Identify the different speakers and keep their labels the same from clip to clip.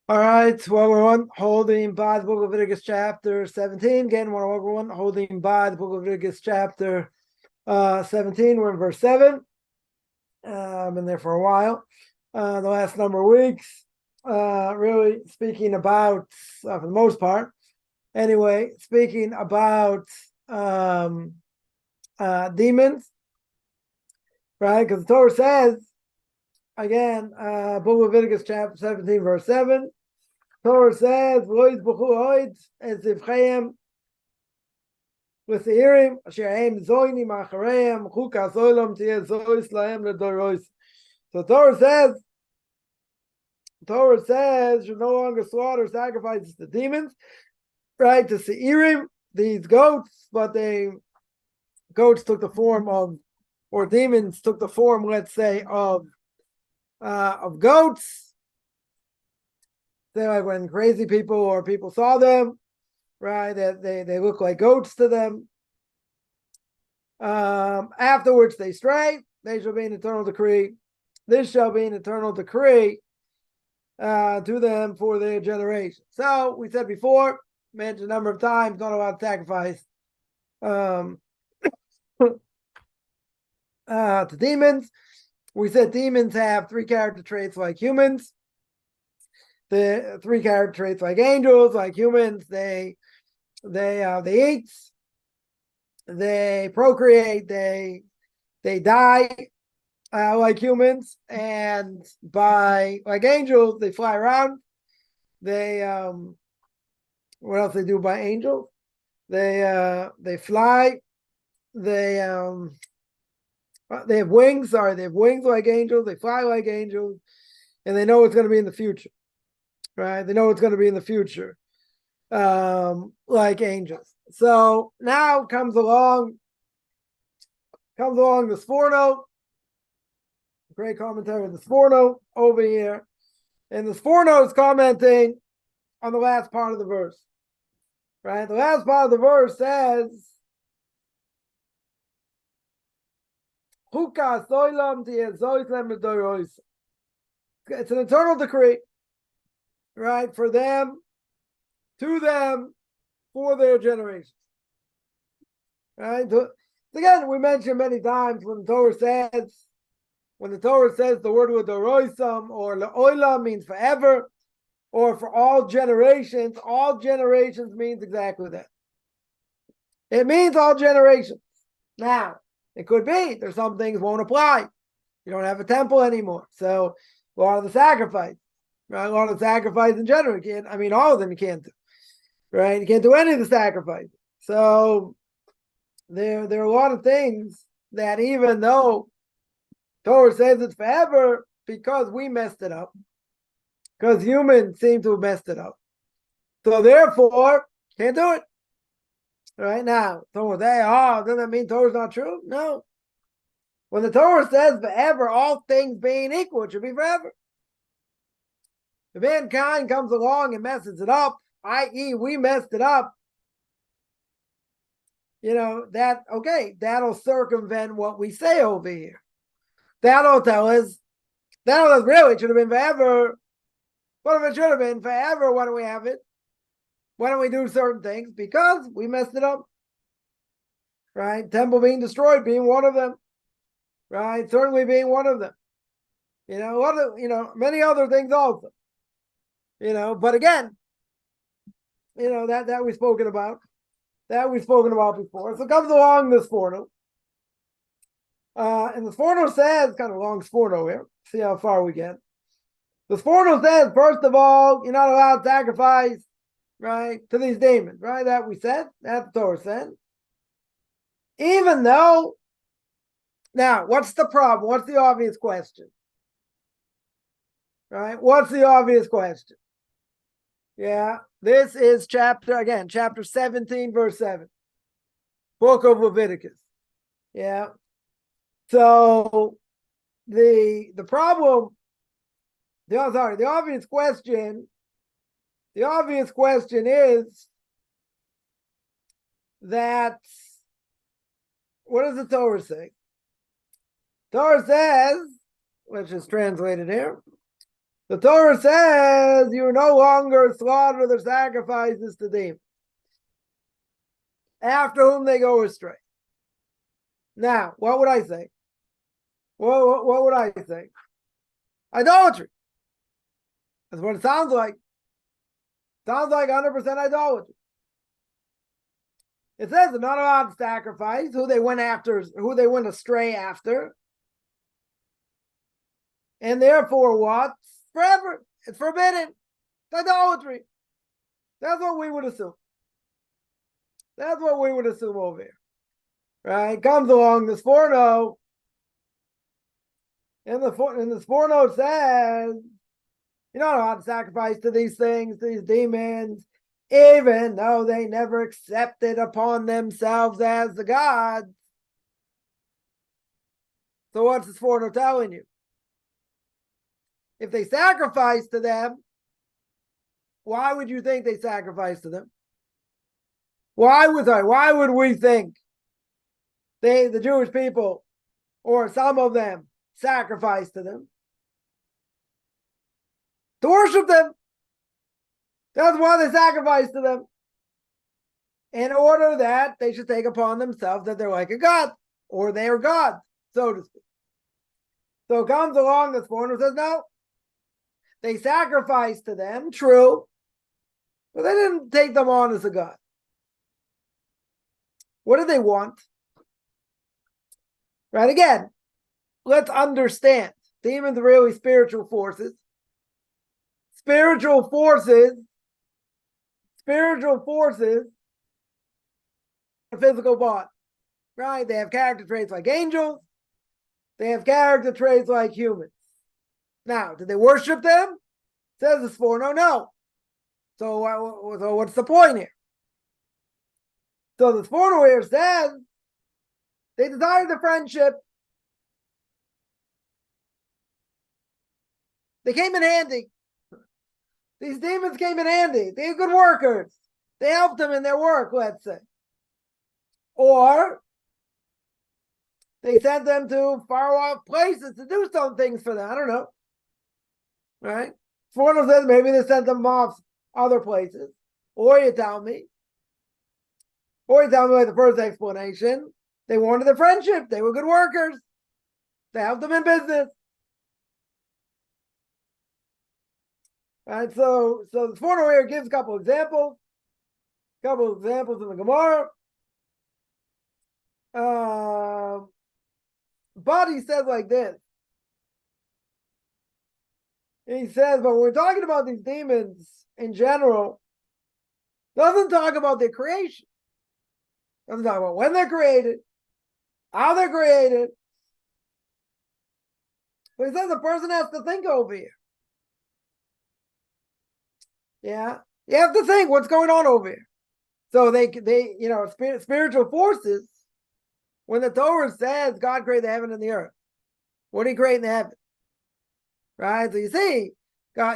Speaker 1: All right, well, we're on holding by the book of Leviticus chapter 17. Again, we're on holding by the book of Leviticus chapter 17. We're in verse 7. I've been there for a while. The last number of weeks, really speaking about, for the most part, anyway, speaking about demons, right? Because the Torah says, again, book of Leviticus chapter 17, verse 7, Torah says, with the hearing, so Torah says, you no longer slaughter sacrifices to demons, right? To Seirim, these goats, but goats took the form of, or demons took the form, let's say, of goats. They're like when crazy people or people saw them, right? They look like goats to them. Afterwards they stray, they shall be an eternal decree. This shall be an eternal decree to them for their generation. So we said before, mentioned a number of times, not allowed to sacrifice to demons. We said demons have 3 character traits like humans. The 3 character traits like angels, like humans. They eat, they procreate, they die like humans, and like angels, they fly around. They what else they do by angels? They fly. They have wings. Sorry, they have wings like angels. They fly like angels, and they know what's going to be in the future. Right? They know what's going to be in the future, like angels. So now comes along the Sforno, great commentary of the Sforno over here, and the Sforno is commenting on the last part of the verse. Right? The last part of the verse says, it's an eternal decree, right? For them, to them, for their generations. Right? Again, we mentioned many times when the Torah says the word l'doroisam or le'olam means forever, or for all generations means exactly that. It means all generations. Now, it could be there's some things won't apply. You don't have a temple anymore. So a lot of the sacrifice, right? A lot of the sacrifice in general, you can't, I mean, all of them you can't do, right? You can't do any of the sacrifice. So there are a lot of things that even though Torah says it's forever, because we messed it up, because humans seem to have messed it up. So therefore, can't do it. Right now, someone will say, doesn't that mean Torah's not true? No. When the Torah says forever, all things being equal, it should be forever. If mankind comes along and messes it up, i.e., we messed it up, that'll circumvent what we say over here. That'll tell us really it should have been forever. What if it should have been forever? Why don't we have it? Why don't we do certain things? Because we messed it up. Right? Temple being destroyed being one of them. Right? Certainly being one of them. Many other things also. But again, that we've spoken about. That we've spoken about before. So comes along this Forno. And the Sforno says, kind of long Sforno here, see how far we get. The Sforno says, first of all, you're not allowed to sacrifice, right, to these demons, right? That we said, that the Torah said. Even though, now, what's the problem? What's the obvious question? Right? What's the obvious question? Yeah, this is chapter 17, verse 7. Book of Leviticus. Yeah. So the problem, the obvious question is that, what does the Torah say? Torah says, which is translated here, the Torah says you no longer slaughter the sacrifices to them, after whom they go astray. Now, what would I say? What would I say? Idolatry. That's what it sounds like. Sounds like 100% idolatry. It says they're not allowed to sacrifice who they went astray after. And therefore what? Forever. It's forbidden. It's idolatry. That's what we would assume. That's what we would assume over here. Right? Comes along the Sforno. And the Sforno says, you're not allowed to sacrifice to these things, to these demons, even though they never accepted upon themselves as the gods. So what's the Sforno telling you? If they sacrifice to them, why would you think they sacrifice to them? Why would we think the Jewish people, or some of them, sacrifice to them? To worship them. That's why they sacrifice to them. In order that they should take upon themselves that they're like a god, or they are God, so to speak. So comes along the Sforno says, no. They sacrificed to them, true, but they didn't take them on as a god. What do they want? Right, again, let's understand. Demons are really spiritual forces. Spiritual forces, a physical body. Right? They have character traits like angels. They have character traits like humans. Now, did they worship them? Says the Sforno, no. So what's the point here? So the Sforno here says they desired the friendship. They came in handy. These demons came in handy. They were good workers. They helped them in their work, let's say. Or they sent them to far off places to do some things for them. I don't know. Right? Sforno says maybe they sent them off other places. Or you tell me like the first explanation, they wanted the friendship. They were good workers. They helped them in business. Right? So the Sforno here gives a couple examples. In the Gemara. But he says like this. He says, but when we're talking about these demons in general, doesn't talk about their creation. Doesn't talk about when they're created, how they're created. But he says a person has to think over here. Yeah, you have to think what's going on over here. So they spiritual forces. When the Torah says God created the heaven and the earth, what did He create in the heaven? Right? So you see,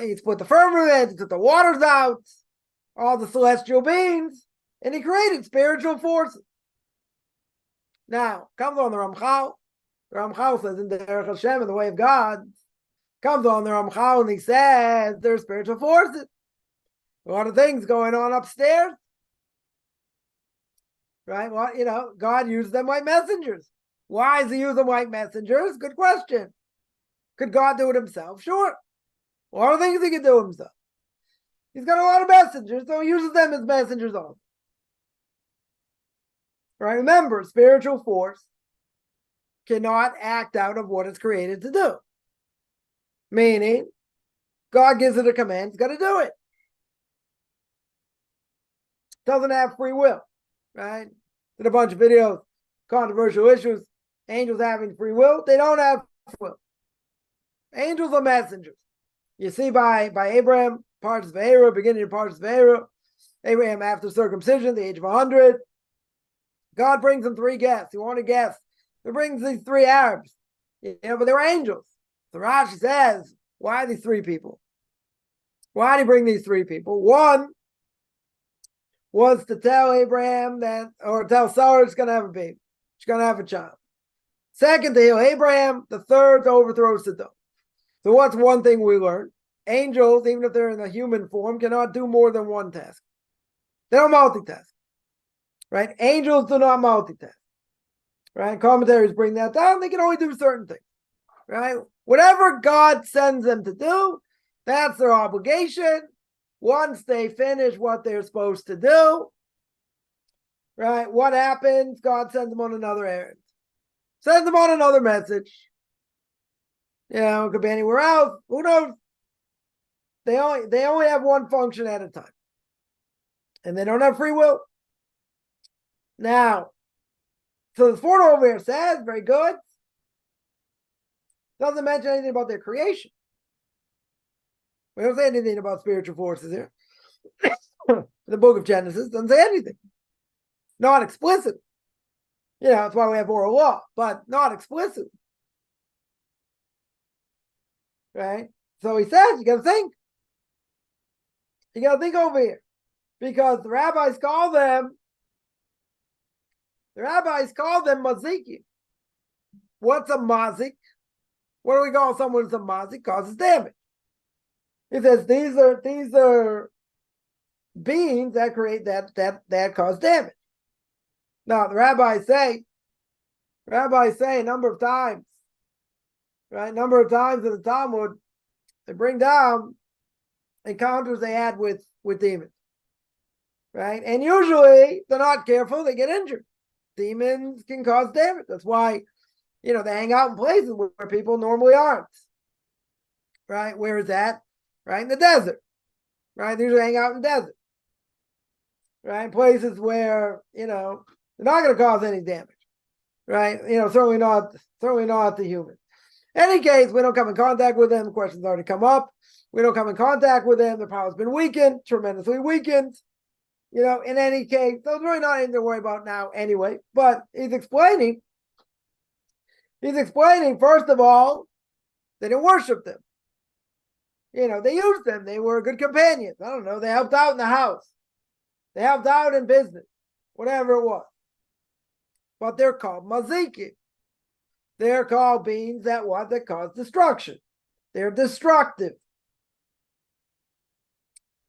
Speaker 1: He's put the firmament, He took the waters out, all the celestial beings, and He created spiritual forces. Now, comes on the Ramchal. The Ramchal says in the Derech Hashem, in the way of God, comes on the Ramchal and he says there's spiritual forces. A lot of things going on upstairs. Right? Well, God used them like messengers. Why does He use them like messengers? Good question. Could God do it Himself? Sure. A lot of things He could do Himself. He's got a lot of messengers, so He uses them as messengers also. Right? Remember, spiritual force cannot act out of what it's created to do. Meaning, God gives it a command, it's got to do it. Doesn't have free will, right? Did a bunch of videos, controversial issues, angels having free will. They don't have free will. Angels are messengers. You see by Abraham, parts of Vayera, beginning of parts of Vayera, Abraham after circumcision, the age of 100. God brings him 3 guests. He wanted guests. He brings these 3 Arabs, but they were angels. So Rashi says, why these 3 people? Why did he bring these 3 people? One was to tell Abraham that, or tell Sarah she's going to have a baby. She's going to have a child. Second, to heal Abraham. The third, to overthrow Sodom. So what's one thing we learned? Angels, even if they're in a human form, cannot do more than one task. They don't multitask. Right? Angels do not multitask. Right? Commentaries bring that down. They can only do certain things. Right? Whatever God sends them to do, that's their obligation. Once they finish what they're supposed to do, right? What happens? God sends them on another errand. Sends them on another message. It could be anywhere else. Who knows? They only have one function at a time. And they don't have free will. Now, so the fourth over here says, very good. Doesn't mention anything about their creation. We don't say anything about spiritual forces here. The book of Genesis doesn't say anything. Not explicit. That's why we have oral law, but not explicit. Right? So he says, you got to think. You got to think over here. Because the rabbis call them mazikim. What's a mazik? What do we call someone who's a mazik? Causes damage. He says these are beings that create that cause damage. Now the rabbis say a number of times, right? A number of times in the Talmud, they bring down encounters they had with demons. Right? And usually they're not careful, they get injured. Demons can cause damage. That's why, they hang out in places where people normally aren't. Right? Where is that? Right? In the desert. Right? They usually hang out in the desert. Right? Places where, they're not going to cause any damage. Right? Certainly not the humans. In any case, we don't come in contact with them. The question's already come up. We don't come in contact with them. Their power's been weakened, tremendously weakened. In any case, so there's really not anything to worry about now anyway. But he's explaining, first of all, they didn't worship them. They used them. They were good companions. I don't know. They helped out in the house. They helped out in business, whatever it was. But they're called mazikim. They're called beings that cause destruction. They're destructive.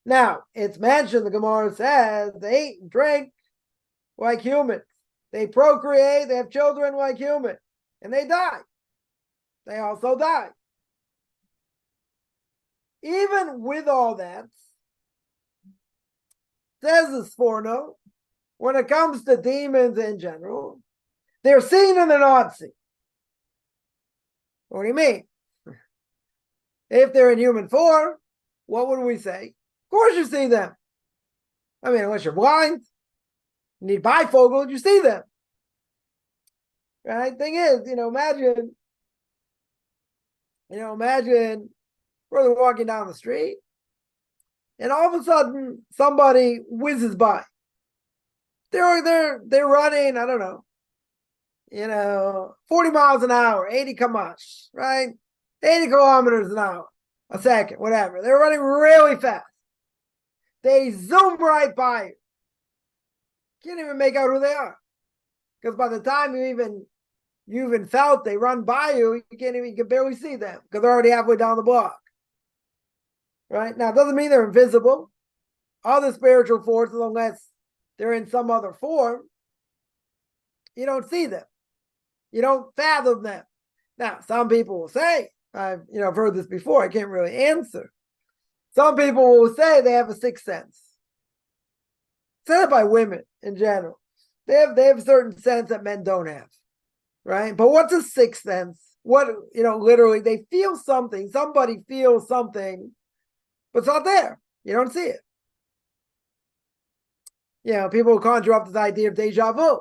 Speaker 1: Now, it's mentioned, the Gemara says, they eat and drink like humans. They procreate, they have children like humans. And they die. They also die. Even with all that, says the Sforno, when it comes to demons in general, they're seen and they're not seen. What do you mean? If they're in human form, what would we say? Of course you see them. I mean, unless you're blind, you need bifocals, you see them. Right? Thing is, imagine we're walking down the street, and all of a sudden somebody whizzes by. They're running, I don't know, 40 miles an hour, 80 km, right? 80 kilometers an hour, a second, whatever. They're running really fast. They zoom right by you. Can't even make out who they are. Because by the time you even felt they run by you, you can barely see them because they're already halfway down the block. Right? Now, it doesn't mean they're invisible. Other spiritual forces, unless they're in some other form, you don't see them. You don't fathom them. Now, some people will say, I've heard this before, I can't really answer. Some people will say they have a sixth sense. Said it by women in general. They have a certain sense that men don't have. right? But what's a sixth sense? What, literally they feel something, somebody feels something, but it's not there. You don't see it. People conjure up this idea of deja vu.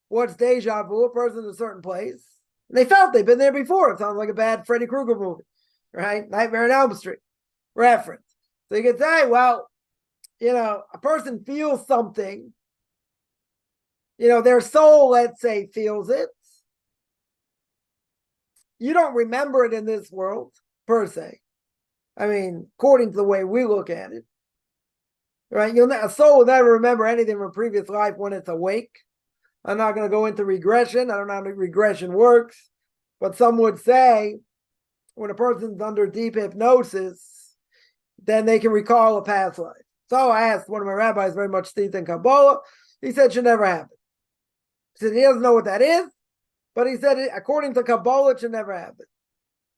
Speaker 1: What's deja vu? A person in a certain place, and they felt they've been there before. It sounds like a bad Freddy Krueger movie, right? Nightmare on Elm Street reference. So you could say, well, a person feels something, their soul, let's say, feels it. You don't remember it in this world, per se. I mean, according to the way we look at it, right? A soul will never remember anything from a previous life when it's awake. I'm not going to go into regression. I don't know how regression works. But some would say when a person's under deep hypnosis, then they can recall a past life. So I asked one of my rabbis, very much steeped in Kabbalah. He said it should never happen. He said he doesn't know what that is, but he said, according to Kabbalah, it should never happen.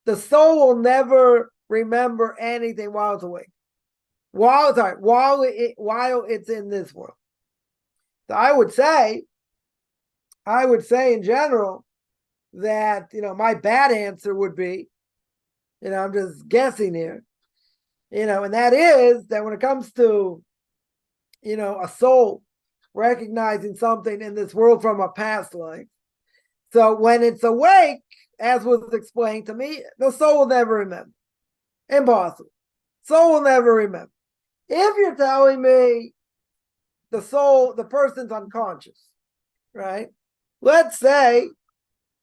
Speaker 1: The soul will never remember anything while it's awake. While it's in this world. So I would say in general that, my bad answer would be, I'm just guessing here, and that is that when it comes to, a soul recognizing something in this world from a past life, so when it's awake, as was explained to me, the soul will never remember. Impossible. Soul will never remember. If you're telling me the person's unconscious, right? Let's say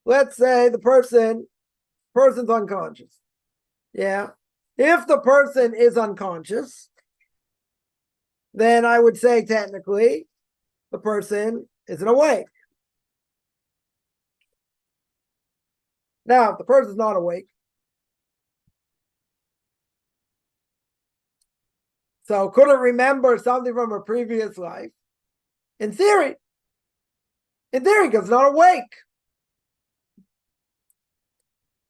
Speaker 1: the person's unconscious. Yeah. If the person is unconscious, then I would say technically the person isn't awake. Now, if the person's not awake, so could it remember something from a previous life? In theory, because it's not awake.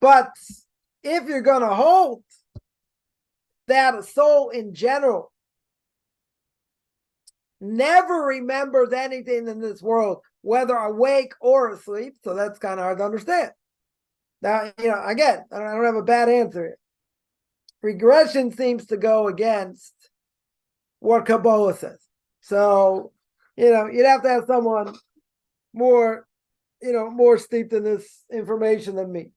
Speaker 1: But if you're going to hold that a soul in general never remembers anything in this world, whether awake or asleep, so that's kind of hard to understand. Now, again, I don't have a bad answer here. Regression seems to go against what Kabbalah says. So, you'd have to have someone more steeped in this information than me.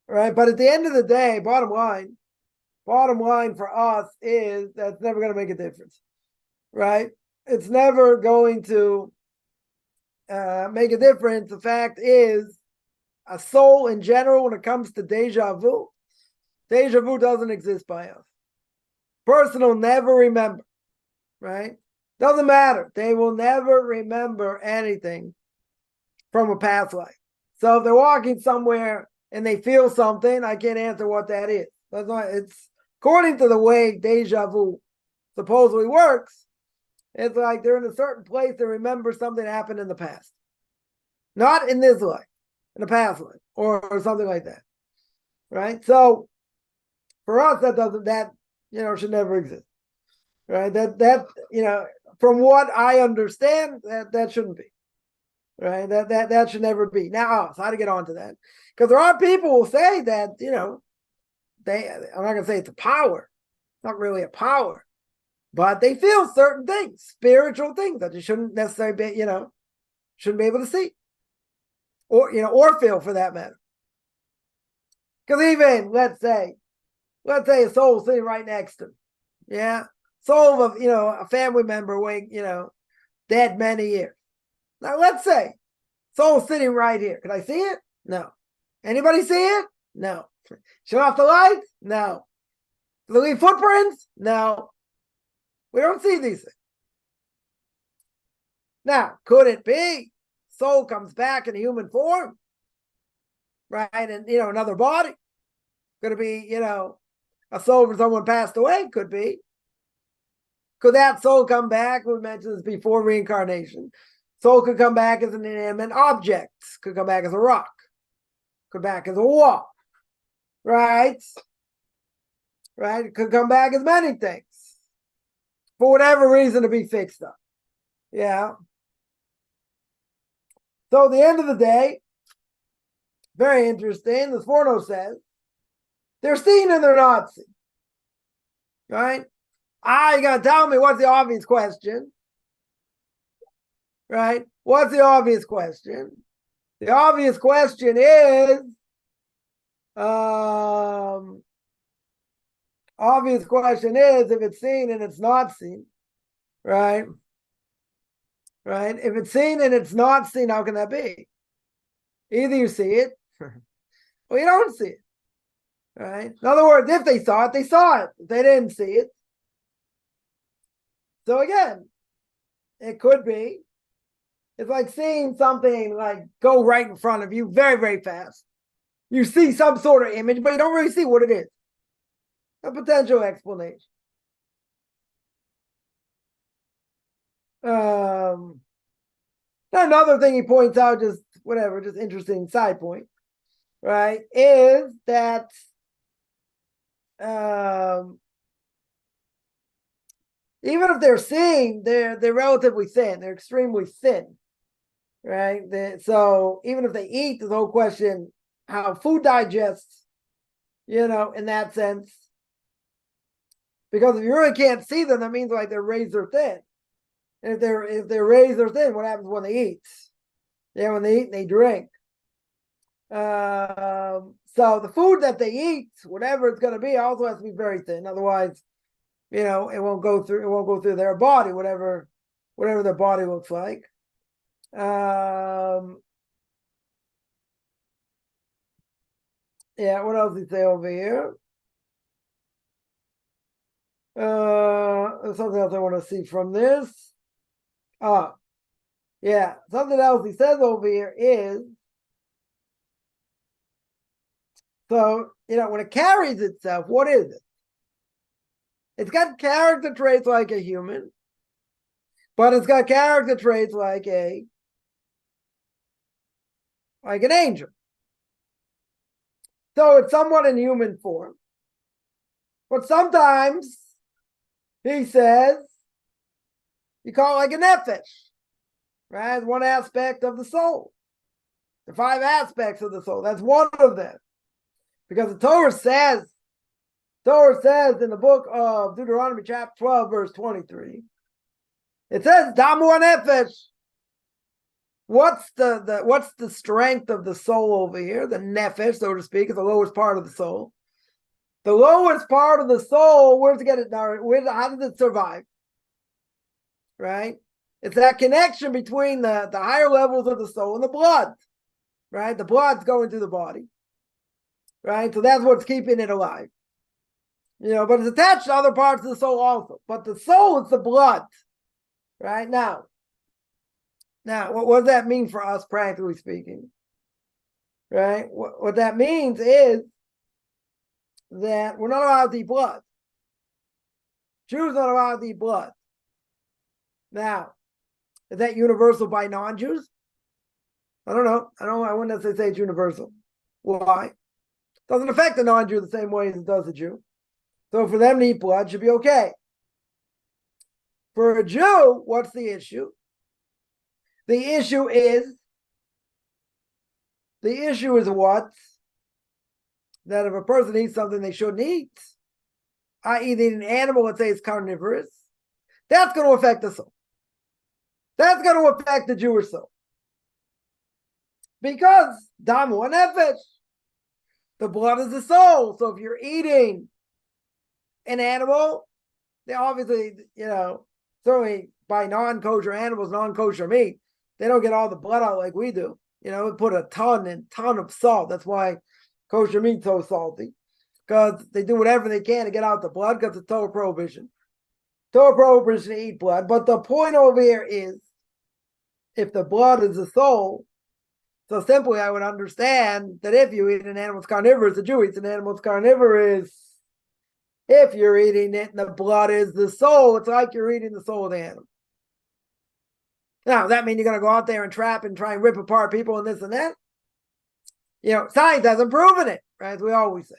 Speaker 1: Right? But at the end of the day, bottom line for us is that's never going to make a difference. Right? It's never going to make a difference. The fact is, a soul in general, when it comes to deja vu doesn't exist by us. Person will never remember, right? Doesn't matter. They will never remember anything from a past life. So if they're walking somewhere and they feel something, I can't answer what that is. It's according to the way deja vu supposedly works. It's like they're in a certain place and remember something happened in the past. Not in this life, in the past life, or something like that. Right? So for us, that should never exist. Right? That from what I understand, that shouldn't be. Right? That should never be. Now, so how to get onto that? Because there are people who say that, I'm not gonna say it's a power. It's not really a power. But they feel certain things, spiritual things that you shouldn't necessarily be, shouldn't be able to see. Or feel for that matter. Because even, let's say a soul sitting right next to him. Yeah. Soul of, a family member dead many years. Now let's say soul sitting right here. Can I see it? No. Anybody see it? No. Shut off the lights? No. Do they leave footprints? No. We don't see these things. Now, could it be soul comes back in a human form? Right? And, another body? Could it be, a soul for someone passed away? Could be. Could that soul come back? We mentioned this before, reincarnation. Soul could come back as an inanimate object. Could come back as a rock. Could come back as a wall. Right? Right? It could come back as many things. For whatever reason to be fixed up. Yeah. So at the end of the day, very interesting, the Sforno says, they're seen and they're not seen. Right? You gotta tell me what's the obvious question. Right? What's the obvious question? The obvious question is, if it's seen and it's not seen, right? Right? If it's seen and it's not seen, how can that be? Either you see it, or you don't see it, right? In other words, if they saw it, they saw it. If they didn't see it. So again, it could be, it's like seeing something like go right in front of you very, very fast. You see some sort of image, but you don't really see what it is. A potential explanation. Another thing he points out, just interesting side point, right, is that even if they're seeing, they're relatively thin. They're extremely thin, right? So even if they eat, the whole question how food digests, in that sense. Because if you really can't see them, that means like they're razor thin. And if they're razor thin, what happens when they eat? Yeah, when they eat, they drink. So the food that they eat, whatever it's going to be, also has to be very thin. Otherwise, it won't go through their body, whatever their body looks like. Yeah, what else did he say over here? There's something else I want to see from this. Yeah, something else he says over here is, so, when it carries itself, what is it? It's got character traits like a human, but it's got character traits like an angel. So it's somewhat in human form. But sometimes, he says, you call it like a nefesh, right? One aspect of the soul. The 5 aspects of the soul. That's one of them. Because the Torah says in the book of Deuteronomy chapter 12, verse 23, it says, Damu nefesh. What's the strength of the soul over here? The nefesh, so to speak, is the lowest part of the soul. The lowest part of the soul, where does it get it? How does it survive? Right? It's that connection between the higher levels of the soul and the blood. Right? The blood's going through the body. Right? So that's what's keeping it alive. But it's attached to other parts of the soul also. But the soul is the blood. Right? Now, what does that mean for us, practically speaking? Right? What that means is that we're not allowed to eat blood. Jews are not allowed to eat blood. Now, is that universal by non-Jews? I don't know. I wouldn't necessarily say it's universal. Why? It doesn't affect the non-Jew the same way as it does the Jew. So for them to eat blood should be okay. For a Jew, what's the issue? The issue is what? That if a person eats something they shouldn't eat, i.e. they eat an animal, let's say it's carnivorous, that's going to affect the soul. That's going to affect the Jewish soul. Because Damu nefesh, the blood is the soul. So if you're eating an animal, they obviously, certainly by non-kosher animals, non-kosher meat, they don't get all the blood out like we do. We put a ton of salt. That's why kosher meat's so salty. Because they do whatever they can to get out the blood, because it's Torah prohibition. Torah prohibition to eat blood. But the point over here is, if the blood is the soul, so simply I would understand that if you eat an animal's carnivorous, the Jew eats an animal's carnivorous. If you're eating it and the blood is the soul, it's like you're eating the soul of the animal. Now, does that mean you're going to go out there and trap and try and rip apart people and this and that? Science hasn't proven it, right? As we always say.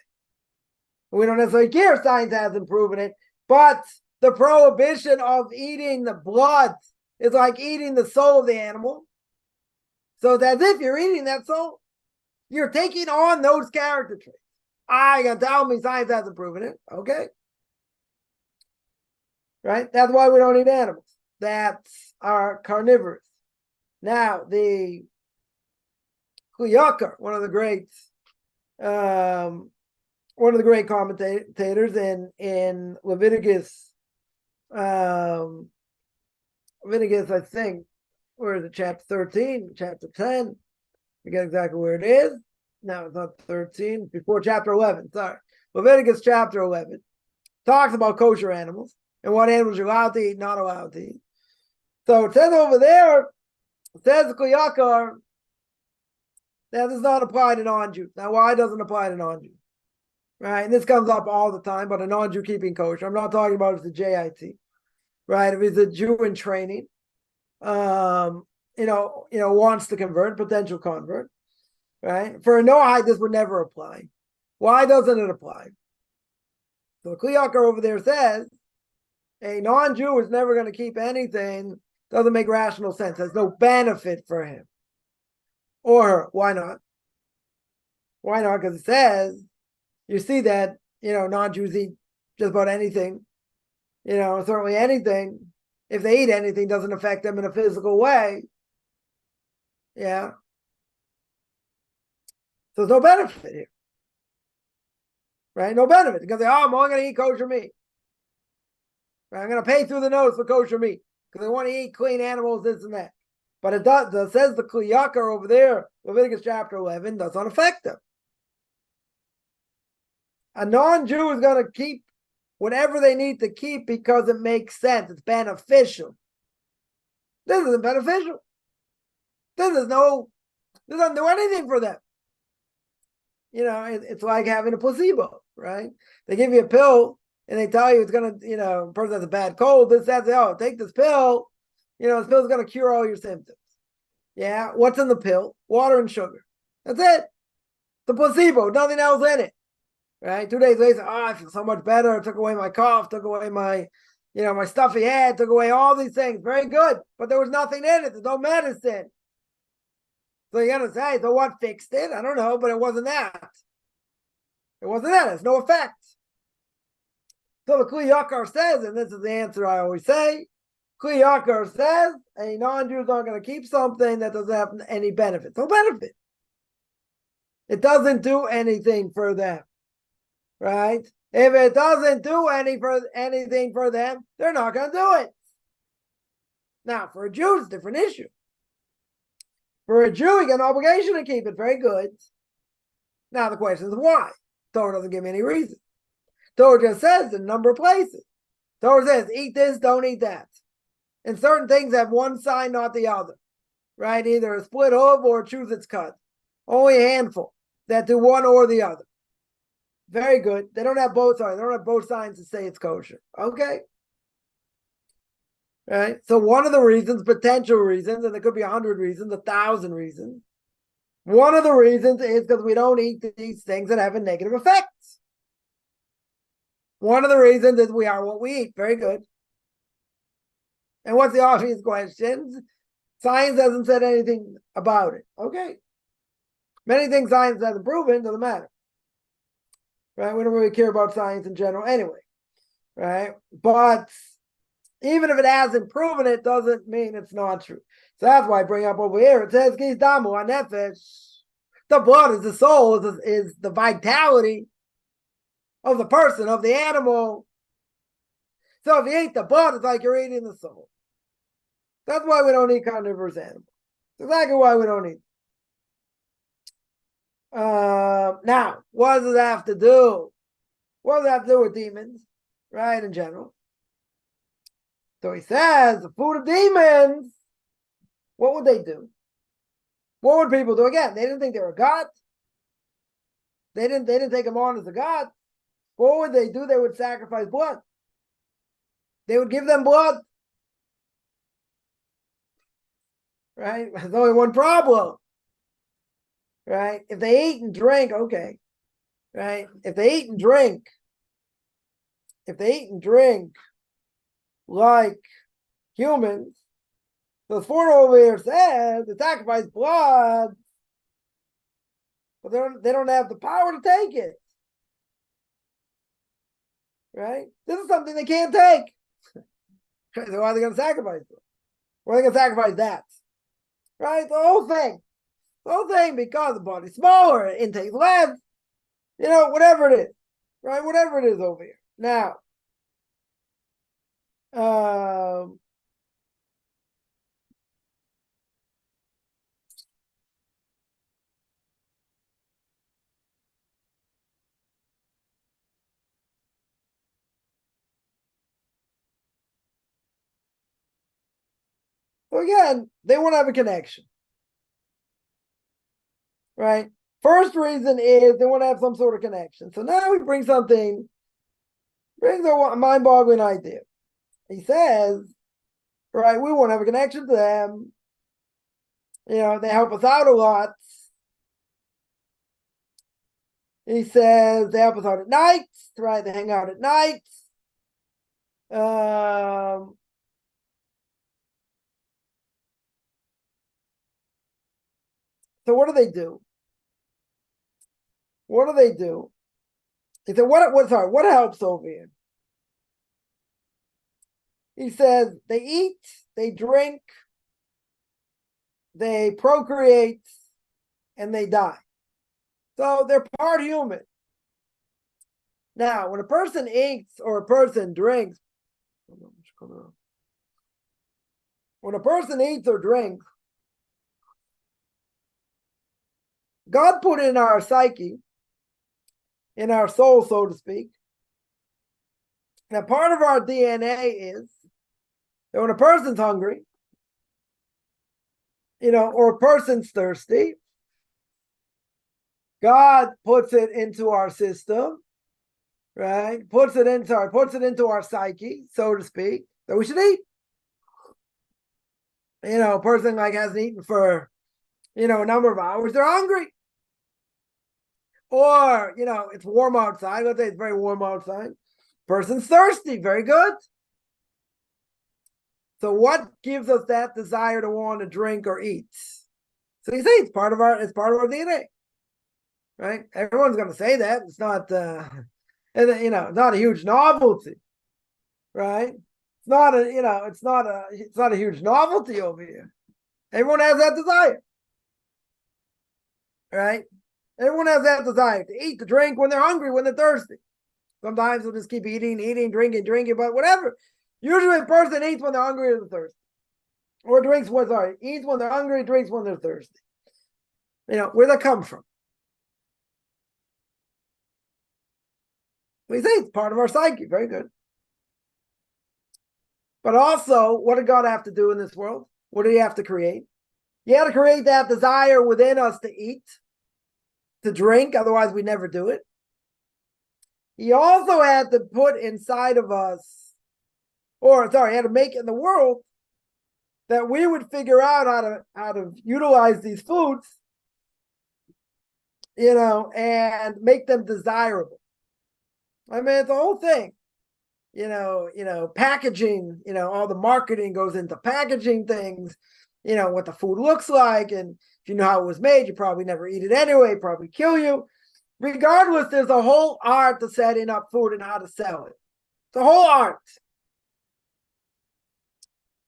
Speaker 1: We don't necessarily care if science hasn't proven it, but the prohibition of eating the blood is like eating the soul of the animal. So it's as if you're eating that soul. You're taking on those character traits. I got to tell me science hasn't proven it. Okay. Right? That's why we don't eat animals that are carnivorous. Now, the Kuyakar, one of the great commentators in Leviticus, I think, where is it? Chapter 13, chapter 10. I forget exactly where it is. No, it's not 13. Before chapter 11. Sorry. Leviticus chapter 11 talks about kosher animals and what animals you're allowed to eat, not allowed to eat. So it says over there, it says Kuyakar, that does not apply to non-Jews. Now, why doesn't it apply to non-Jews? Right? And this comes up all the time, but a non-Jew keeping kosher. I'm not talking about it's a JIT. Right? If he's a Jew in training, wants to convert, potential convert. Right? For a Noahide, this would never apply. Why doesn't it apply? So the Kuyakar over there says a non-Jew is never going to keep anything, doesn't make rational sense, has no benefit for him or her. Why not? Why not? Because it says, you see that, non-Jews eat just about anything, certainly anything. If they eat anything, doesn't affect them in a physical way. Yeah. So there's no benefit here. Right? No benefit. Because I'm only going to eat kosher meat. Right? I'm going to pay through the nose for kosher meat. Because I want to eat clean animals, this and that. But it says the Kuyakar over there, Leviticus chapter 11, does not affect them. A non-Jew is going to keep whatever they need to keep because it makes sense. It's beneficial. This isn't beneficial. This doesn't do anything for them. It's like having a placebo, right? They give you a pill and they tell you it's going to, person has a bad cold, take this pill, this pill's going to cure all your symptoms. Yeah. What's in the pill? Water and sugar. That's it. The placebo, nothing else in it. Right? 2 days later, I feel so much better. It took away my cough, took away my, my stuffy head, took away all these things. Very good. But there was nothing in it. There's no medicine. So you're going to say, so what fixed it? I don't know, but it wasn't that. It wasn't that. It's no effect. So the Kli Yakar says, and this is the answer I always say, Kli Yakar says, a non-Jew is not going to keep something that doesn't have any benefit. No benefit. It doesn't do anything for them. Right? If it doesn't do anything for them, they're not going to do it. Now, for a Jew, it's a different issue. For a Jew, he got an obligation to keep it. Very good. Now, the question is why? Torah doesn't give me any reason. Torah just says in a number of places. Torah says, eat this, don't eat that. And certain things have one sign, not the other. Right? Either a split hoof or choose its cut. Only a handful that do one or the other. Very good. They don't have both signs to say it's kosher. Okay. Right. So one of the reasons, potential reasons, and there could be 100 reasons, 1,000 reasons. One of the reasons is because we don't eat these things that have a negative effect. One of the reasons is we are what we eat. Very good. And what's the obvious question? Science hasn't said anything about it. Okay. Many things science hasn't proven, doesn't matter. Right? We don't really care about science in general anyway. Right? But even if it hasn't proven it, doesn't mean it's not true. So that's why I bring up over here. It says, Gis damu hanefesh. The blood is the soul, is the vitality of the person, of the animal. So if you eat the blood, it's like you're eating the soul. That's why we don't eat carnivorous animals. That's exactly why we don't eat. Now, what does it have to do? What does it have to do with demons, right, in general? So he says, the food of demons, what would they do? What would people do? Again, they didn't think they were God. They didn't take them on as a God. What would they do? They would sacrifice blood. They would give them blood. Right? There's only one problem. Right? If they eat and drink, okay. Right? If they eat and drink like humans, So this foreigner over here says they sacrifice blood, but they don't have the power to take it. Right? This is something they can't take. So why are they going to sacrifice it? Why are they going to sacrifice that? Right? The whole thing, because the body's smaller, intake less, whatever it is. Right? Whatever it is over here. Now, so again, they want to have a connection. Right? First reason is they want to have some sort of connection. So now we brings a mind-boggling idea. He says, right, we want to have a connection to them. They help us out a lot. He says they help us out at night, right? They hang out at night. So what do they do? What do they do? He said, what helps over here? He says they eat, they drink, they procreate, and they die. So they're part human. Now, when a person eats or a person drinks, when a person eats or drinks, God put in our psyche, in our soul, so to speak, that part of our DNA is that when a person's hungry, or a person's thirsty, God puts it into our system, right? Puts it into our psyche, so to speak, that we should eat. A person hasn't eaten for, a number of hours, they're hungry. Or, it's warm outside. Let's say it's very warm outside. Person's thirsty, very good. So what gives us that desire to want to drink or eat? So you say it's part of our DNA. Right? Everyone's going to say that. It's not, not a huge novelty, right? It's not a huge novelty over here. Everyone has that desire, right? Everyone has that desire to eat, to drink when they're hungry, when they're thirsty. Sometimes they'll just keep eating, drinking, but whatever. Usually a person eats when they're hungry or they're thirsty. Or eats when they're hungry, drinks when they're thirsty. Where that come from? We say it's part of our psyche. Very good. But also, what did God have to do in this world? What did he have to create? He had to create that desire within us to eat, to drink, otherwise we never do it. He also had to put inside of us, he had to make in the world that we would figure out how to utilize these foods, and make them desirable. I mean, it's the whole thing. Packaging, all the marketing goes into packaging things, what the food looks like. And if you know how it was made, you probably never eat it anyway, probably kill you. Regardless, there's a whole art to setting up food and how to sell it. It's a whole art.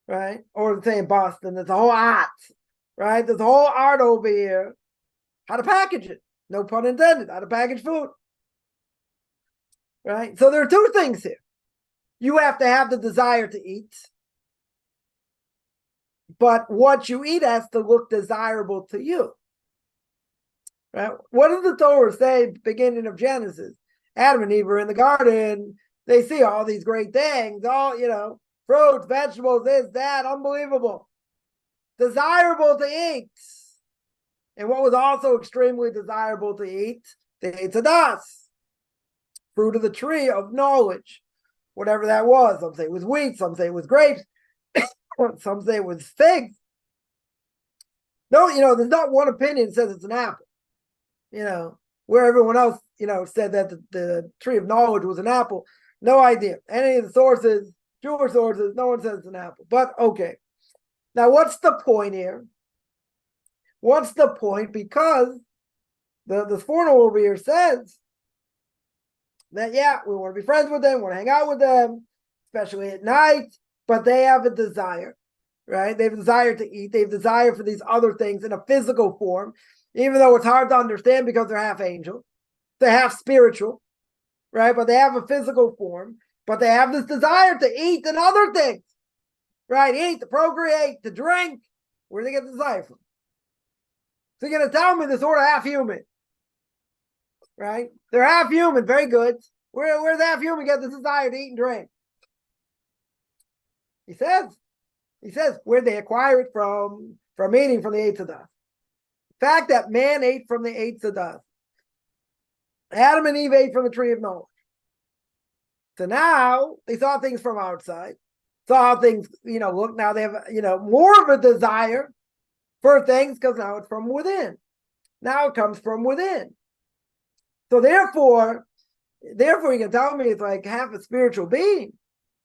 Speaker 1: Right? Or say in Boston, there's a whole art. Right? There's a whole art over here. How to package it. No pun intended. How to package food. Right? So there are two things here. You have to have the desire to eat. But what you eat has to look desirable to you. Right? What does the Torah say, beginning of Genesis? Adam and Eve are in the garden. They see all these great things, all, fruits, vegetables, this, that, unbelievable. Desirable to eat. And what was also extremely desirable to eat? They ate tzedakah, fruit of the tree of knowledge. Whatever that was. Some say it was wheat, some say it was grapes, some say it was figs. No, there's not one opinion that says it's an apple. Where everyone else, said that the tree of knowledge was an apple. No idea. Any of the sources, Jewish sources, no one says it's an apple. But okay. Now, what's the point here? What's the point? Because the foreigner over here says that, yeah, we want to be friends with them, we want to hang out with them, especially at night, but they have a desire, right? They have a desire to eat. They have a desire for these other things in a physical form, even though it's hard to understand because they're half angel, they're half spiritual, right? But they have a physical form, but they have this desire to eat and other things, right? Eat, to procreate, to drink. Where do they get the desire from? So you're going to tell me they're sort of half human, right? They're half human, very good. Where's half human get the desire to eat and drink? He says, where they acquire it from eating from the eight Tzaddah. The fact that man ate from the eight Tzaddah. Adam and Eve ate from the tree of knowledge. So now they saw things from outside, saw how things, look. Now they have, more of a desire for things because now it's from within. Now it comes from within. So therefore you can tell me it's like half a spiritual being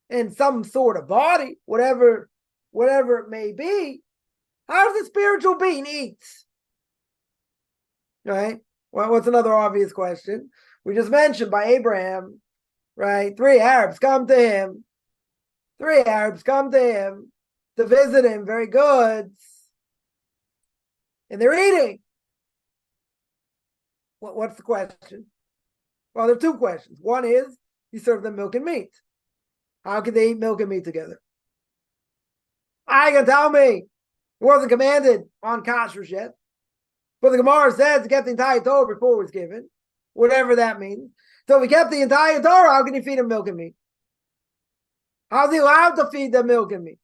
Speaker 1: in some sort of body, whatever it may be. How does a spiritual being eat? Right? Well, what's another obvious question? We just mentioned by Abraham, right? 3 Arabs come to him. 3 Arabs come to him to visit him. Very good. And they're eating. What's the question? Well, there are 2 questions. One is, he served them milk and meat. How could they eat milk and meat together? I can tell me it wasn't commanded on kashrus yet. But the Gemara says to get the entire Torah before it was given, whatever that means. So if he kept the entire Torah, how can he feed him milk and meat? How's he allowed to feed them milk and meat?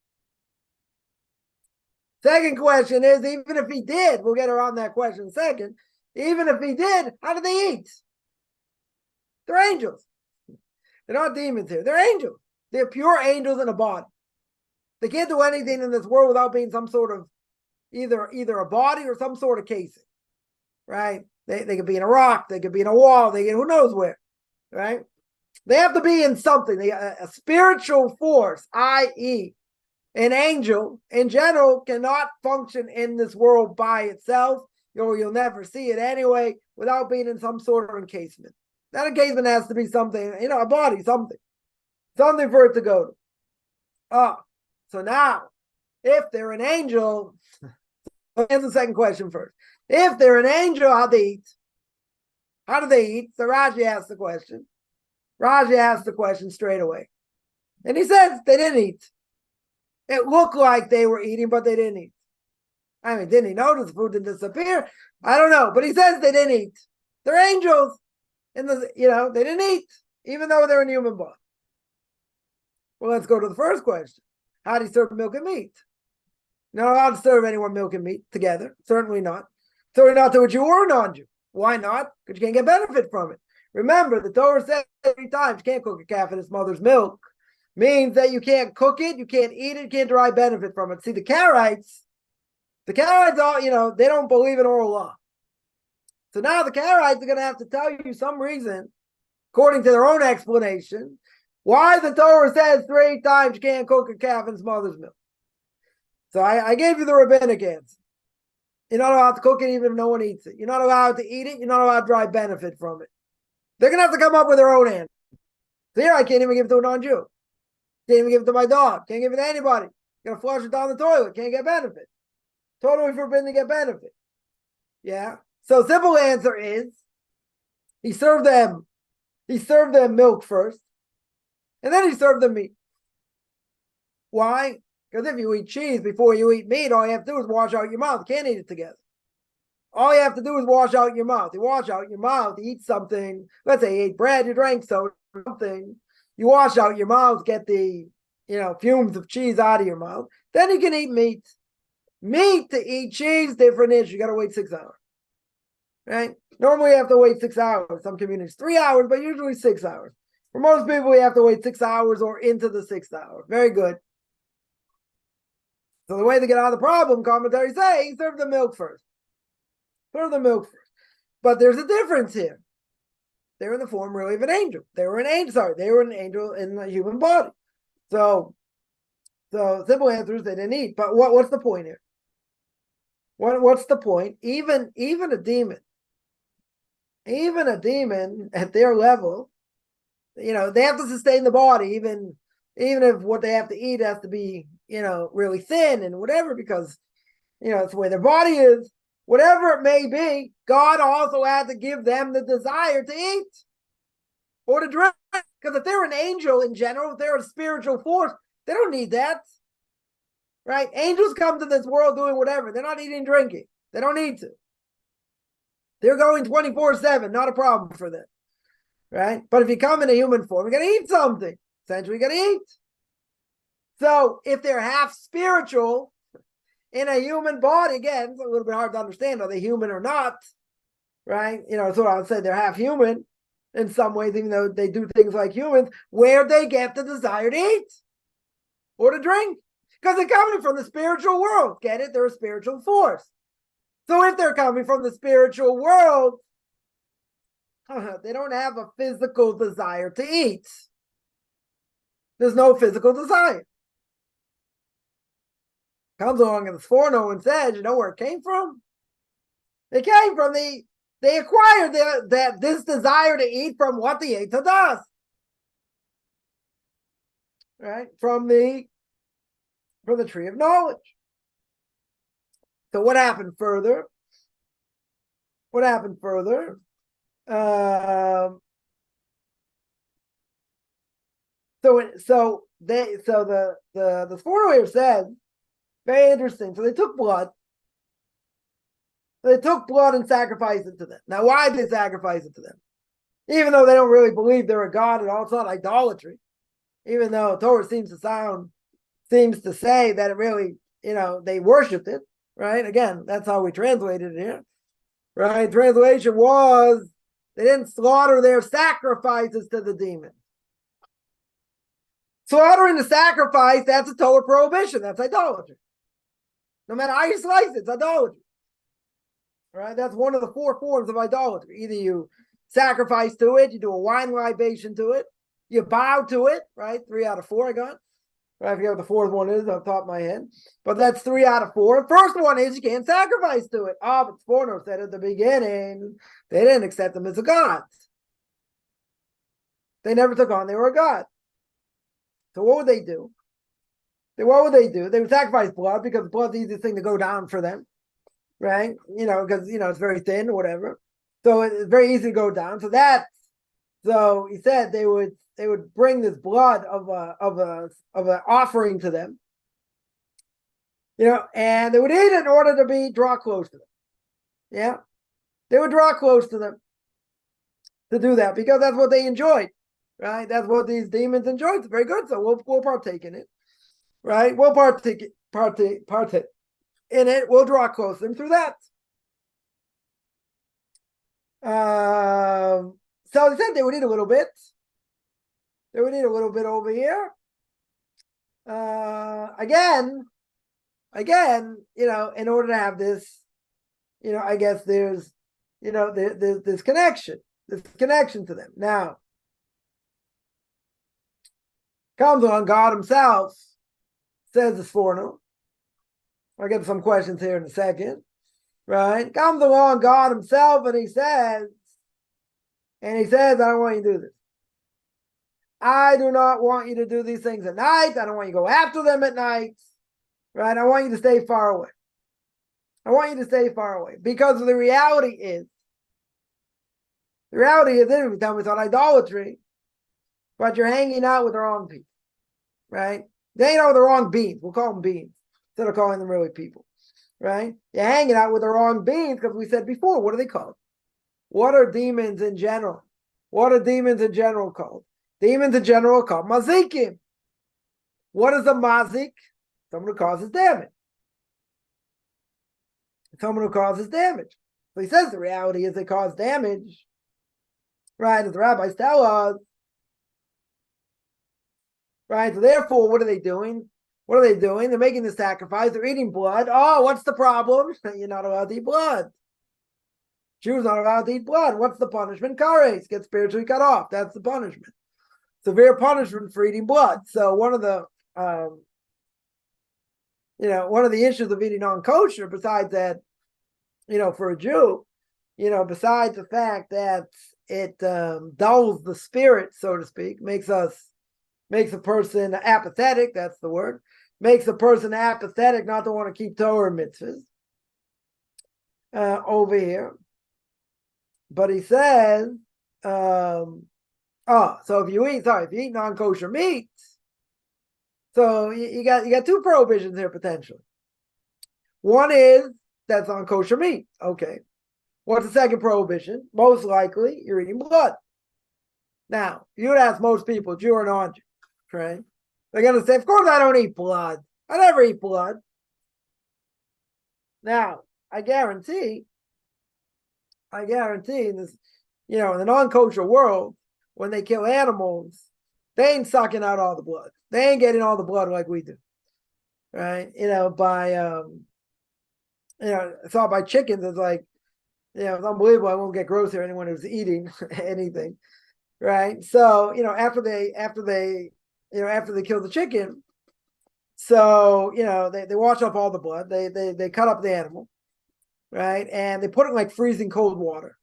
Speaker 1: Second question is, even if he did, we'll get around that question in a second. Even if he did, how do they eat? They're angels. They're not demons here. They're angels. They're pure angels in a body. They can't do anything in this world without being some sort of either a body or some sort of casing, right? They could be in a rock. They could be in a wall. Who knows where, right? They have to be in something. A spiritual force, i.e., an angel in general cannot function in this world by itself. You'll never see it anyway without being in some sort of encasement. That encasement has to be something, a body, something for it to go to. So now, if they're an angel, answer the second question first. If they're an angel, how do they eat? How do they eat? So Rashi asks the question. Rashi asks the question straight away. And he says they didn't eat. It looked like they were eating, but they didn't eat. I mean, didn't he notice the food didn't disappear? I don't know. But he says they didn't eat. They're angels. They didn't eat, even though they're in human body. Well, let's go to the first question. How do you serve milk and meat? You're not allowed to serve anyone milk and meat together. Certainly not. Certainly not to a Jew or a non-Jew. Why not? Because you can't get benefit from it. Remember, the Torah says 3 times you can't cook a calf in its mother's milk. Means that you can't cook it, you can't eat it, you can't derive benefit from it. See, the Karaites all, they don't believe in oral law. So now the Karaites are going to have to tell you some reason, according to their own explanation, why the Torah says 3 times you can't cook a calf in its mother's milk. So I gave you the rabbinic answer. You're not allowed to cook it even if no one eats it. You're not allowed to eat it. You're not allowed to derive benefit from it. They're going to have to come up with their own answer. So here I can't even give it to a non-Jew. Can't even give it to my dog. Can't give it to anybody. Gonna flush it down the toilet. Can't get benefit. Totally forbidden to get benefit. Yeah. So simple answer is he served them milk first, and then he served them meat. Why? Because if you eat cheese before you eat meat, all you have to do is wash out your mouth. You can't eat it together. All you have to do is wash out your mouth. You wash out your mouth, you eat something. Let's say you ate bread, you drank something. You wash out your mouth, get the fumes of cheese out of your mouth. Then you can eat meat. Meat to eat cheese, different issue. You got to wait 6 hours. Right? Normally you have to wait 6 hours. Some communities 3 hours, but usually 6 hours. For most people, you have to wait 6 hours or into the 6th hour. Very good. So the way to get out of the problem, commentaries say, he served the milk first. Serve the milk first. But there's a difference here. They're in the form really of an angel. They were an angel in a human body. So So simple answer is they didn't eat. But what's the point here? What's the point? Even a demon at their level, they have to sustain the body, even if what they have to eat has to be, really thin and whatever, because it's the way their body is. Whatever it may be, God also had to give them the desire to eat or to drink. Because if they're an angel in general, if they're a spiritual force, they don't need that. Right? Angels come to this world doing whatever. They're not eating and drinking. They don't need to. They're going 24/7, not a problem for them. Right? But if you come in a human form, you got to eat something. Essentially, you got to eat. So if they're half spiritual in a human body, again, it's a little bit hard to understand. Are they human or not? Right? So I would say they're half human in some ways, even though they do things like humans, where they get the desire to eat or to drink. Because they're coming from the spiritual world. Get it? They're a spiritual force. So if they're coming from the spiritual world, they don't have a physical desire to eat. There's no physical desire. Comes along in the Sforno and says, you know where it came from? It came from they acquired this desire to eat from what the Eitzah does. Right? From the tree of knowledge. So what happened further? So the Sforno said, very interesting. So they took blood. And sacrificed it to them. Now, why did they sacrifice it to them? Even though they don't really believe they're a god at all, it's not idolatry. Even though Torah seems to say that it really, they worshipped it, right? Again, that's how we translated it here, right? Translation was they didn't slaughter their sacrifices to the demon. Slaughtering the sacrifice, that's a Torah prohibition. That's idolatry. No matter how you slice it, it's idolatry. Right? That's one of the 4 forms of idolatry. Either you sacrifice to it, you do a wine libation to it, you bow to it, right? 3 out of 4 I got. Right? I forget what the 4th one is off the top of my head. But that's 3 out of 4. First one is you can't sacrifice to it. But Sforno said at the beginning, they didn't accept them as a god. They never took on they were a god. So what would they do? They would sacrifice blood because blood's the easiest thing to go down for them. Right? Because it's very thin or whatever. So it's very easy to go down. So he said they would bring this blood of an offering to them. And they would eat it in order to draw close to them. Yeah. They would draw close to them to do that because that's what they enjoyed. Right? That's what these demons enjoyed. It's very good. So we'll partake in it. Right? We'll partake in it. We'll draw close to them through that. So they said they would eat a little bit. They would eat a little bit over here. Again, in order to have this, I guess there's, there's this connection to them. Now, comes on God himself, says the Sforno. I'll get some questions here in a second. Right? Comes along God himself and he says, I don't want you to do this. I do not want you to do these things at night. I don't want you to go after them at night. Right? I want you to stay far away. Because the reality is, they didn't tell me it's not idolatry, but you're hanging out with the wrong people. Right? They ain't out with the wrong beings. We'll call them beings instead of calling them really people. Right? You're hanging out with the wrong beings because we said before, what are they called? What are demons in general? Called? Demons in general are called mazikim. What is a mazik? Someone who causes damage. So he says the reality is they cause damage. Right? As the rabbis tell us. Right? So therefore, what are they doing? They're making the sacrifice. They're eating blood. Oh, what's the problem? You're not allowed to eat blood. Jews are not allowed to eat blood. What's the punishment? Kares, get spiritually cut off. That's the punishment. Severe punishment for eating blood. So one of the one of the issues of eating non-kosher, besides that, for a Jew, besides the fact that it dulls the spirit, so to speak, makes a person apathetic, that's the word, makes a person apathetic not to want to keep Torah mitzvahs over here. But he says, so if you eat non-kosher meat, so you got two prohibitions here potentially. One is that's on kosher meat. Okay. What's the second prohibition? Most likely you're eating blood. Now, you would ask most people, Jew or non-Jew, right? They're going to say, of course I don't eat blood. I never eat blood. Now, I guarantee in this, in the non-kosher world, when they kill animals, they ain't sucking out all the blood. They ain't getting all the blood like we do, right? By chickens, it's like, it's unbelievable. I won't get gross here. Anyone who's eating anything, right? So, after they kill the chicken, so they wash off all the blood. They cut up the animal, right? And they put it in like freezing cold water,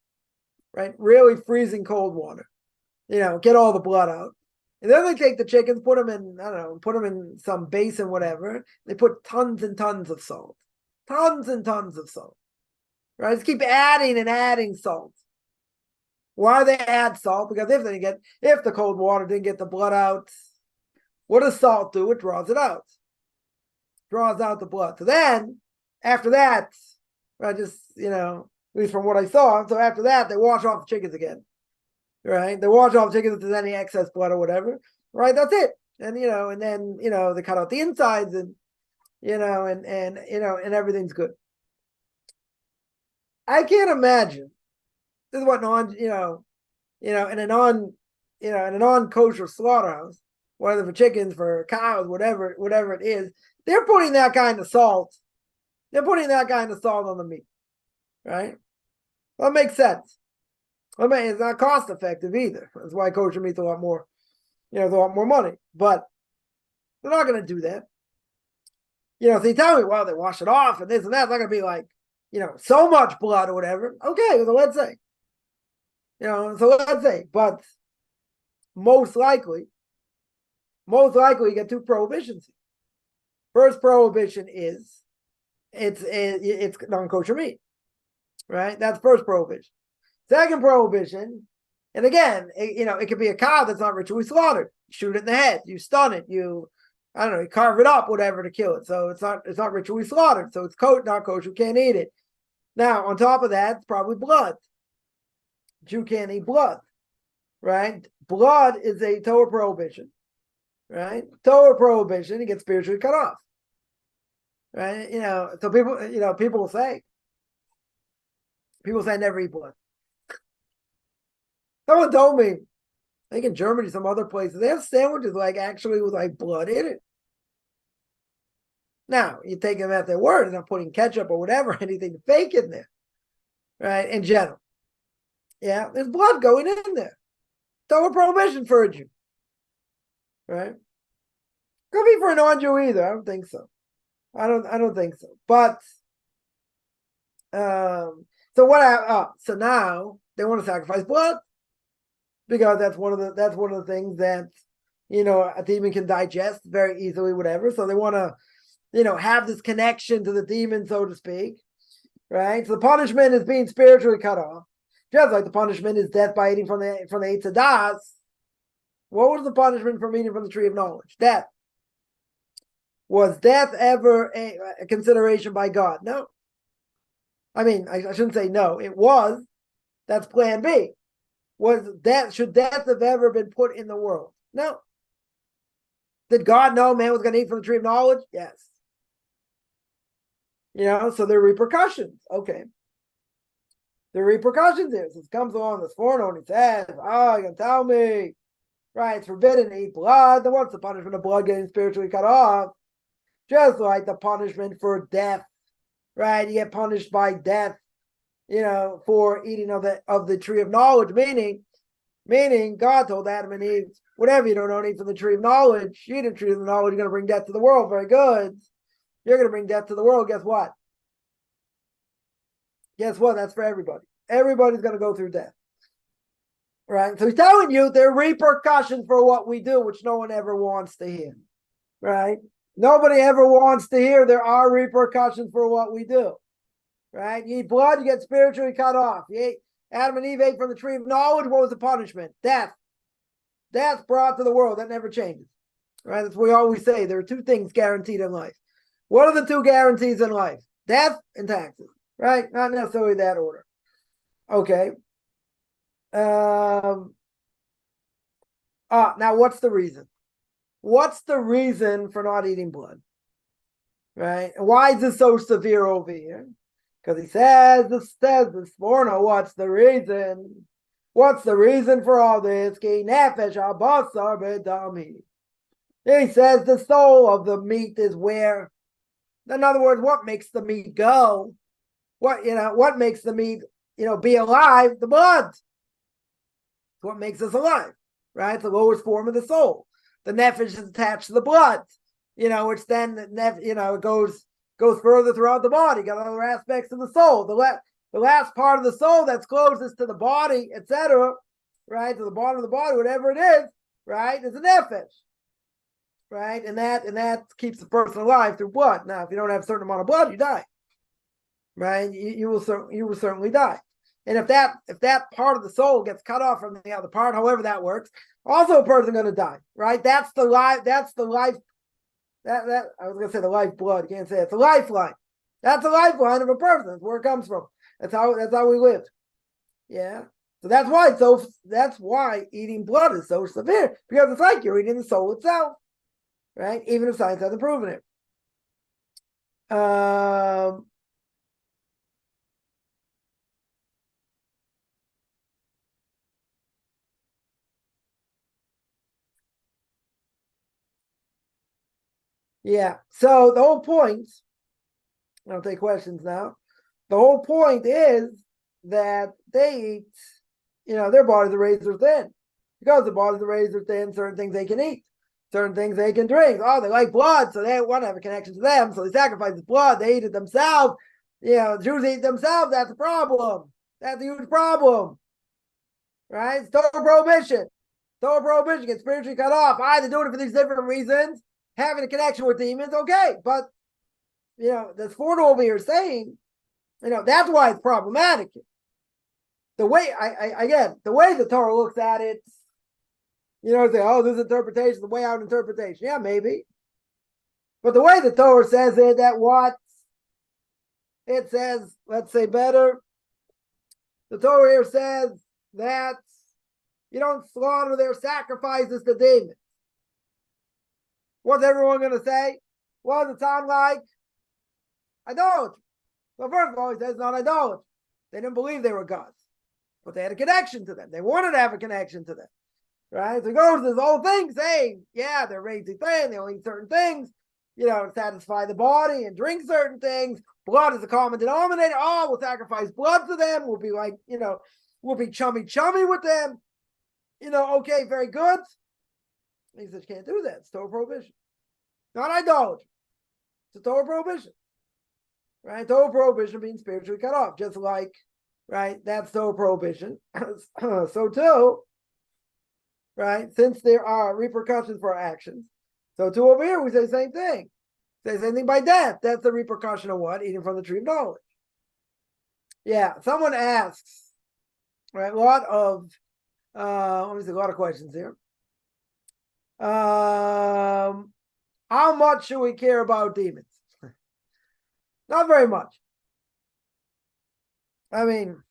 Speaker 1: right? Really freezing cold water, get all the blood out. And then they take the chickens, put them in some basin, whatever. They put tons and tons of salt, right? Just keep adding and adding salt. Why do they add salt? Because if the cold water didn't get the blood out, what does salt do? It draws it out. Draws out the blood. So then, after that, at least from what I saw, so after that, they wash off the chickens again. Right? They wash off the chickens if there's any excess blood or whatever. Right? That's it. And then they cut out the insides and and everything's good. I can't imagine. This is what in a non-kosher slaughterhouse, whether for chickens, for cows, whatever it is, they're putting that kind of salt. They're putting that kind of salt on the meat, right? That makes sense. It's not cost effective either. That's why kosher meat's a lot more, a lot more money. But they're not going to do that. So you tell me, well, they wash it off and this and that. It's not going to be like, so much blood or whatever. Okay, so let's say. But most likely you get two prohibitions. First prohibition is it's non-kosher meat, right? That's first prohibition. Second prohibition, and again, it could be a cow that's not ritually slaughtered. You shoot it in the head, you stun it, you carve it up, whatever, to kill it. So it's not ritually slaughtered. So it's not kosher, you can't eat it. Now, on top of that, it's probably blood. Jew can't eat blood, right? Blood is a Torah prohibition, right? Torah prohibition, it gets spiritually cut off, right? So people say never eat blood. Someone told me, I think in Germany, some other places, they have sandwiches actually with blood in it. Now, you take them at their word, and I'm putting ketchup or whatever, anything fake in there, right? In general. Yeah, there's blood going in there. Torah prohibition for a Jew, right? Could be for a non-Jew either. I don't think so. I don't think so. But so now they want to sacrifice blood because that's one of the things that a demon can digest very easily, whatever. So they want to have this connection to the demon, so to speak, right? So the punishment is being spiritually cut off. Just like the punishment is death by eating from the Eitz Hadas. What was the punishment from eating from the tree of knowledge? Death. Was death ever a consideration by God? No. I mean, I shouldn't say no. It was. That's plan B. Should death have ever been put in the world? No. Did God know man was going to eat from the tree of knowledge? Yes. So there are repercussions. Okay. The repercussions is this comes along this forno and he says, you can tell me, right, it's forbidden to eat blood. Then what's the punishment of blood getting spiritually cut off? Just like the punishment for death, right? You get punished by death, for eating of the tree of knowledge, meaning God told Adam and Eve, whatever you don't eat from the tree of knowledge, you eat the tree of knowledge, you're going to bring death to the world. Very good. You're going to bring death to the world. Guess what? Guess what? That's for everybody. Everybody's going to go through death. Right? So he's telling you there are repercussions for what we do, which no one ever wants to hear. Right? Nobody ever wants to hear there are repercussions for what we do. Right? You eat blood, you get spiritually cut off. Adam and Eve ate from the tree of knowledge. What was the punishment? Death. Death brought to the world. That never changes. Right? That's what we always say. There are two things guaranteed in life. What are the two guarantees in life? Death and taxes. Right? Not necessarily that order. Okay. Now what's the reason? What's the reason for not eating blood? Right? And why is this so severe over here? Because he says this Forno, what's the reason? What's the reason for all this? He says the soul of the meat is where. In other words, what makes the meat go? What makes the meat, be alive? The blood. What makes us alive, right? It's the lowest form of the soul. The nefesh is attached to the blood, which then goes further throughout the body. Got other aspects of the soul. The last part of the soul that's closest to the body, etc., right, to the bottom of the body, whatever it is, right, is the nefesh, right, and that keeps the person alive through blood. Now, if you don't have a certain amount of blood, you die, right? You will certainly die. And if that part of the soul gets cut off from the other part, however that works, also a person going to die, right? That's the life. That's the life. That I was going to say the lifeblood. You can't say it. It's a lifeline. That's the lifeline of a person. That's where it comes from. That's how we live. Yeah. So that's why eating blood is so severe, because it's like you're eating the soul itself, right? Even if science hasn't proven it. Yeah. So the whole point, I'll take questions now. The whole point is that they eat, their bodies are razor thin. Because the bodies are razor thin, certain things they can eat, certain things they can drink. Oh, they like blood, so they want to have a connection to them. So they sacrifice the blood, they eat it themselves. Jews eat themselves, that's a problem. That's a huge problem. Right? It's total prohibition. Total prohibition, get spiritually cut off. They're doing it for these different reasons. Having a connection with demons, okay, but the Ford over here saying, that's why it's problematic. The way the way the Torah looks at it, say, oh, this interpretation, the way out interpretation. Yeah, maybe. But the way the Torah says it, it says, let's say better. The Torah here says that you don't slaughter their sacrifices to demons. What's everyone going to say? What does it sound like? Idolatry. Well, first of all, he says it's not idolatry. They didn't believe they were gods, but they had a connection to them. They wanted to have a connection to them, right? So he goes to this whole thing saying, yeah, they're raising things, they only eat certain things, to satisfy the body and drink certain things. Blood is a common denominator. Oh, we'll sacrifice blood to them. We'll be like, we'll be chummy with them. Okay, very good. He says you can't do that. It's total prohibition. Not idolatry. It's a total prohibition. Right? Total prohibition being spiritually cut off. Just like, right, that's total prohibition. So too, right, since there are repercussions for our actions, so too over here we say the same thing. Say the same thing by death. That's the repercussion of what? Eating from the tree of knowledge. Yeah, someone asks, right, a lot of questions here. How much should we care about demons? Not very much. I mean,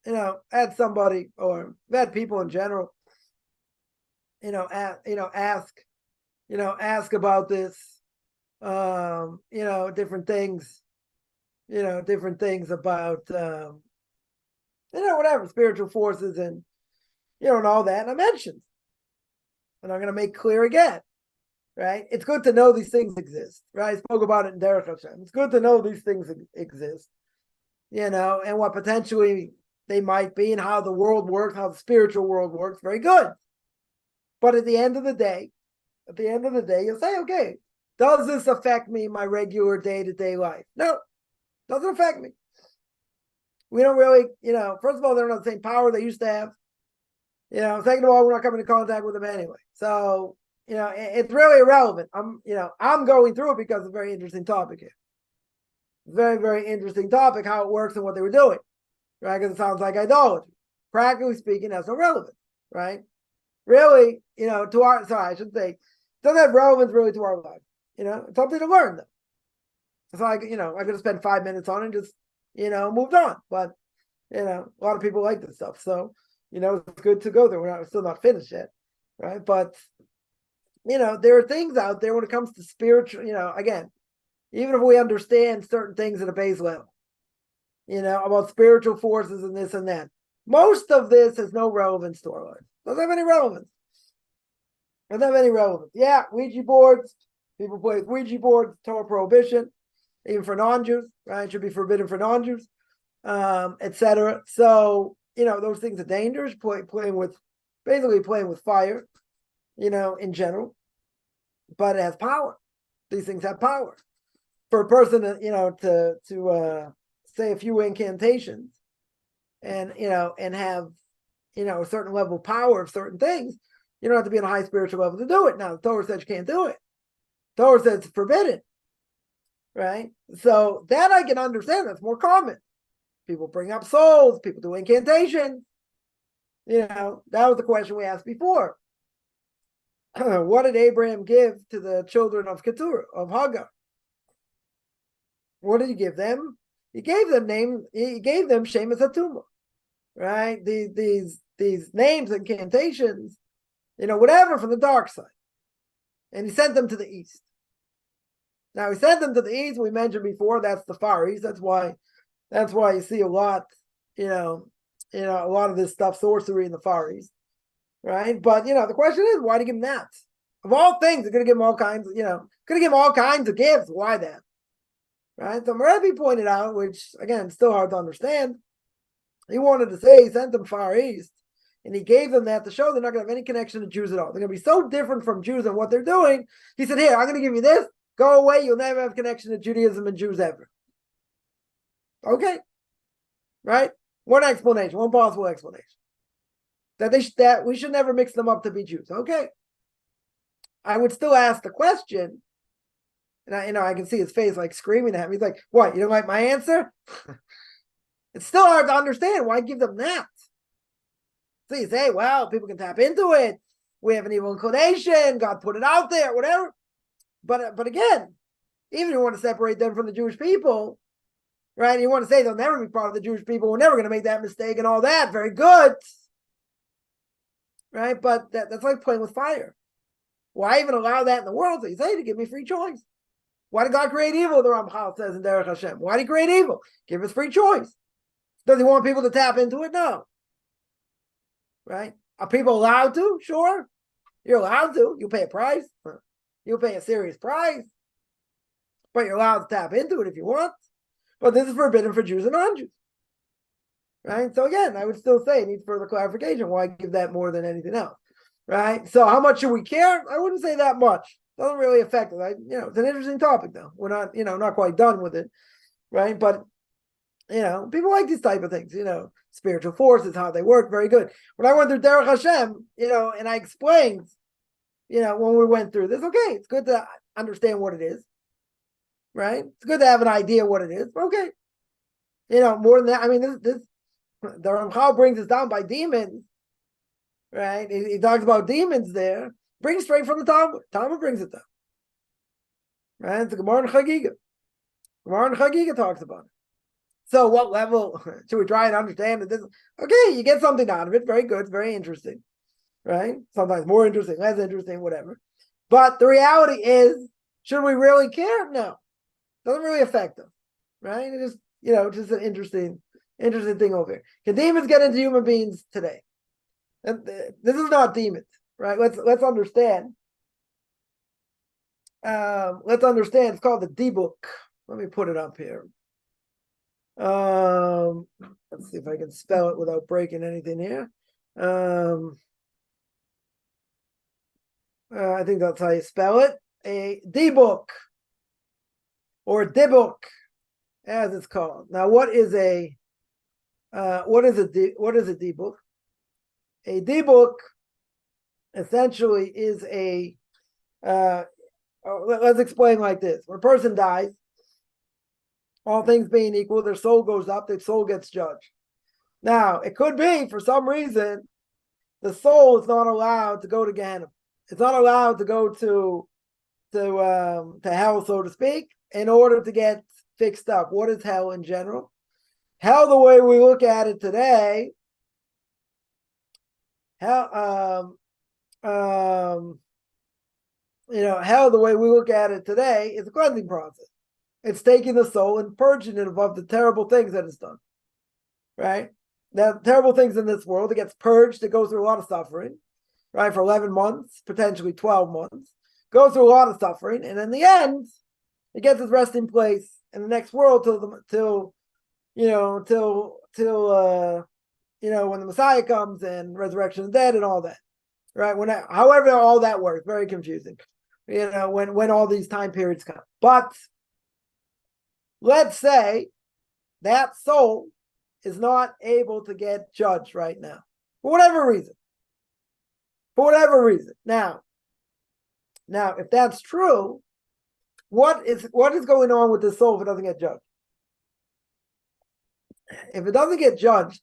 Speaker 1: had somebody or had people in general, ask about this, different things, different things about, whatever spiritual forces and, and all that. And I mentioned, and I'm going to make clear again, right? It's good to know these things exist, right? I spoke about it in Derech Hashem. It's good to know these things exist, and what potentially they might be and how the world works, how the spiritual world works. Very good. But at the end of the day, you'll say, okay, Does this affect me in my regular day-to-day life? No, doesn't affect me. We don't really, first of all, they don't have the same power they used to have. Second of all, we're not coming in contact with them anyway. So, it's really irrelevant. I'm going through it because it's a very interesting topic here. Very, very interesting topic, how it works and what they were doing, right? Because it sounds like idolatry. Practically speaking, that's no relevance, right? Really, I should say, it doesn't have relevance really to our life. It's something to learn, though. So I could have spent 5 minutes on it and just, moved on. But, a lot of people like this stuff. So, it's good to go there. We're still not finished yet, right? But, there are things out there when it comes to spiritual, again, even if we understand certain things at a base level, about spiritual forces and this and that, most of this has no relevance to our life. Doesn't have any relevance. Doesn't have any relevance. Yeah, Ouija boards. People play with Ouija boards. Torah prohibition, even for non-Jews. Right? It should be forbidden for non-Jews, etc. So those things are dangerous. Playing with fire, in general. But it has power. These things have power. For a person to say a few incantations and have a certain level of power of certain things, you don't have to be on a high spiritual level to do it. Now, the Torah says you can't do it. The Torah says it's forbidden, right? So that I can understand. That's more common. People bring up souls. People do incantations. That was the question we asked before. What did Abraham give to the children of Keturah, of Hagar? What did he give them? He gave them Shemus Hatuma, right? These names, incantations, whatever from the dark side. And he sent them to the east. Now he sent them to the east. We mentioned before that's the Far East. That's why you see a lot, a lot of this stuff, sorcery in the Far East, right? But the question is, why do you give them that? Of all things, they're going to give them all kinds, could have given them all kinds of gifts. Why that? Right? So Rebbe pointed out, which again, still hard to understand. He wanted to say he sent them Far East, and he gave them that to show they're not going to have any connection to Jews at all. They're going to be so different from Jews and what they're doing. He said, "Here, I'm going to give you this. Go away. You'll never have connection to Judaism and Jews ever." Okay, right? One explanation, one possible explanation that we should never mix them up to be Jews. Okay, I would still ask the question. And I can see his face like screaming at me. He's like, "What? You don't like my answer?" It's still hard to understand. Why give them that? So you say, well, people can tap into it. We have an evil inclination. God put it out there, whatever. But again, even if you want to separate them from the Jewish people, right? You want to say they'll never be part of the Jewish people. We're never going to make that mistake and all that. Very good. Right? But that's like playing with fire. Why even allow that in the world? So you say to give me free choice. Why did God create evil? The Ramchal says in Derech Hashem. Why did he create evil? Give us free choice. Does he want people to tap into it? No. Right? Are people allowed to? Sure. You're allowed to. You pay a price. You'll pay a serious price. But you're allowed to tap into it if you want. But this is forbidden for Jews and non-Jews. Right? So again, I would still say it needs further clarification. Why give that more than anything else? Right? So how much should we care? I wouldn't say that much. Doesn't really affect it. It's an interesting topic though. We're not, not quite done with it. Right? But people like these type of things, spiritual forces, how they work, very good. When I went through Derech Hashem, and I explained, when we went through this, okay, it's good to understand what it is, right? It's good to have an idea what it is, but okay. More than that, I mean, the Ramchal brings us down by demons, right? He talks about demons there, brings straight from the Talmud. Talmud brings it down, right? It's the Gemara and Chagiga. Gemara and Chagiga talks about it. So what level should we try and understand this? Okay, you get something out of it. Very good. It's very interesting, right? Sometimes more interesting, less interesting, whatever. But the reality is, should we really care? No. Doesn't really affect them, right? It is, just an interesting thing over here. Can demons get into human beings today? And this is not demons, right? Let's understand. Let's understand. It's called the D-book. Let me put it up here. Let's see if I can spell it without breaking anything here. I think that's how you spell it. dibuk or dibuk, as it's called. Now, what is a dibuk? A dibuk essentially is a let's explain like this. When a person dies, all things being equal, their soul goes up, their soul gets judged. Now, it could be for some reason the soul is not allowed to go to Gehenna. It's not allowed to go to hell, so to speak, in order to get fixed up. What is hell in general? Hell, the way we look at it today, hell, hell, the way we look at it today is a cleansing process. It's taking the soul and purging it of the terrible things that it's done, right? The terrible things in this world, it gets purged, it goes through a lot of suffering, right? For 11 months, potentially 12 months, goes through a lot of suffering, and in the end, it gets its resting place in the next world till when the Messiah comes and resurrection of the dead and all that, right? However all that works, very confusing, when all these time periods come. But let's say that soul is not able to get judged right now, for whatever reason. Now, if that's true, what is going on with the soul if it doesn't get judged? If it doesn't get judged,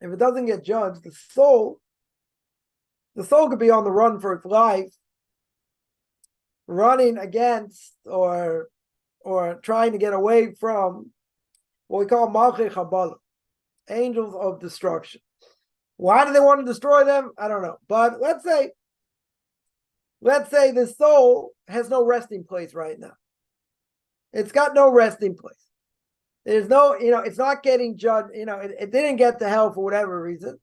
Speaker 1: the soul could be on the run for its life, running against or trying to get away from what we call Malchei Chabala, angels of destruction. Why do they want to destroy them? I don't know. But let's say the soul has no resting place right now. It's got no resting place. There's no, it's not getting judged. It didn't get to hell for whatever reason.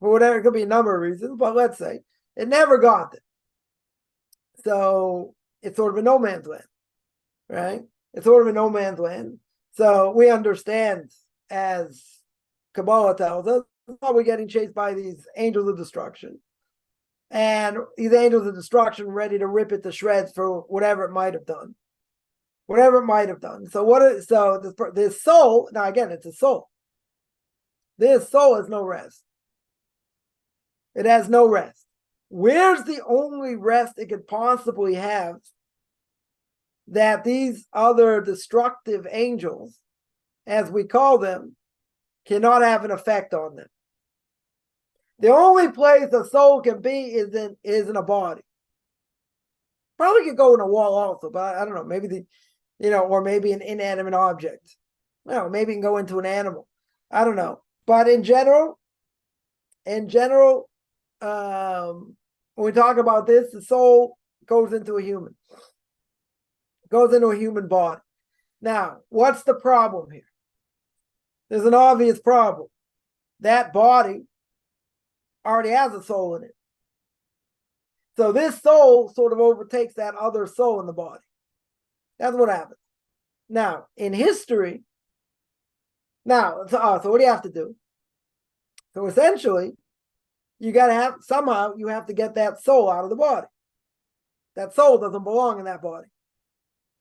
Speaker 1: It could be a number of reasons, but let's say it never got there. So it's sort of a no man's land, right? It's sort of a no man's land. So we understand, as Kabbalah tells us, probably getting chased by these angels of destruction. And these angels of destruction ready to rip it to shreds for whatever it might have done. So this soul, now again, it's a soul. This soul has no rest. It has no rest. Where's the only rest it could possibly have that these other destructive angels, as we call them, cannot have an effect on them? The only place a soul can be is in a body. Probably could go in a wall also, but I don't know, maybe or maybe an inanimate object. Maybe it can go into an animal. I don't know. But in general, when we talk about this, the soul goes into a human. Goes into a human body. Now, what's the problem here? There's an obvious problem. That body already has a soul in it. So this soul sort of overtakes that other soul in the body. That's what happens. Now, in history, so what do you have to do? So essentially, you have to get that soul out of the body. That soul doesn't belong in that body.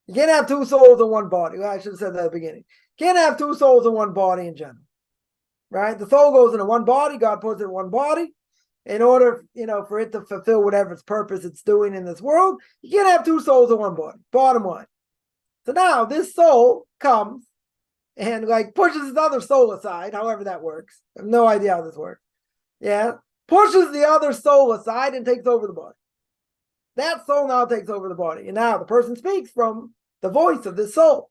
Speaker 1: You can't have two souls in one body. Well, I should have said that at the beginning. You can't have two souls in one body in general. Right? The soul goes into one body. God puts it in one body. In order, for it to fulfill whatever its purpose it's doing in this world, you can't have two souls in one body. Bottom line. So now this soul comes and pushes this other soul aside, however that works. I have no idea how this works. Yeah. Pushes the other soul aside and takes over the body. That soul now takes over the body. And now the person speaks from the voice of this soul.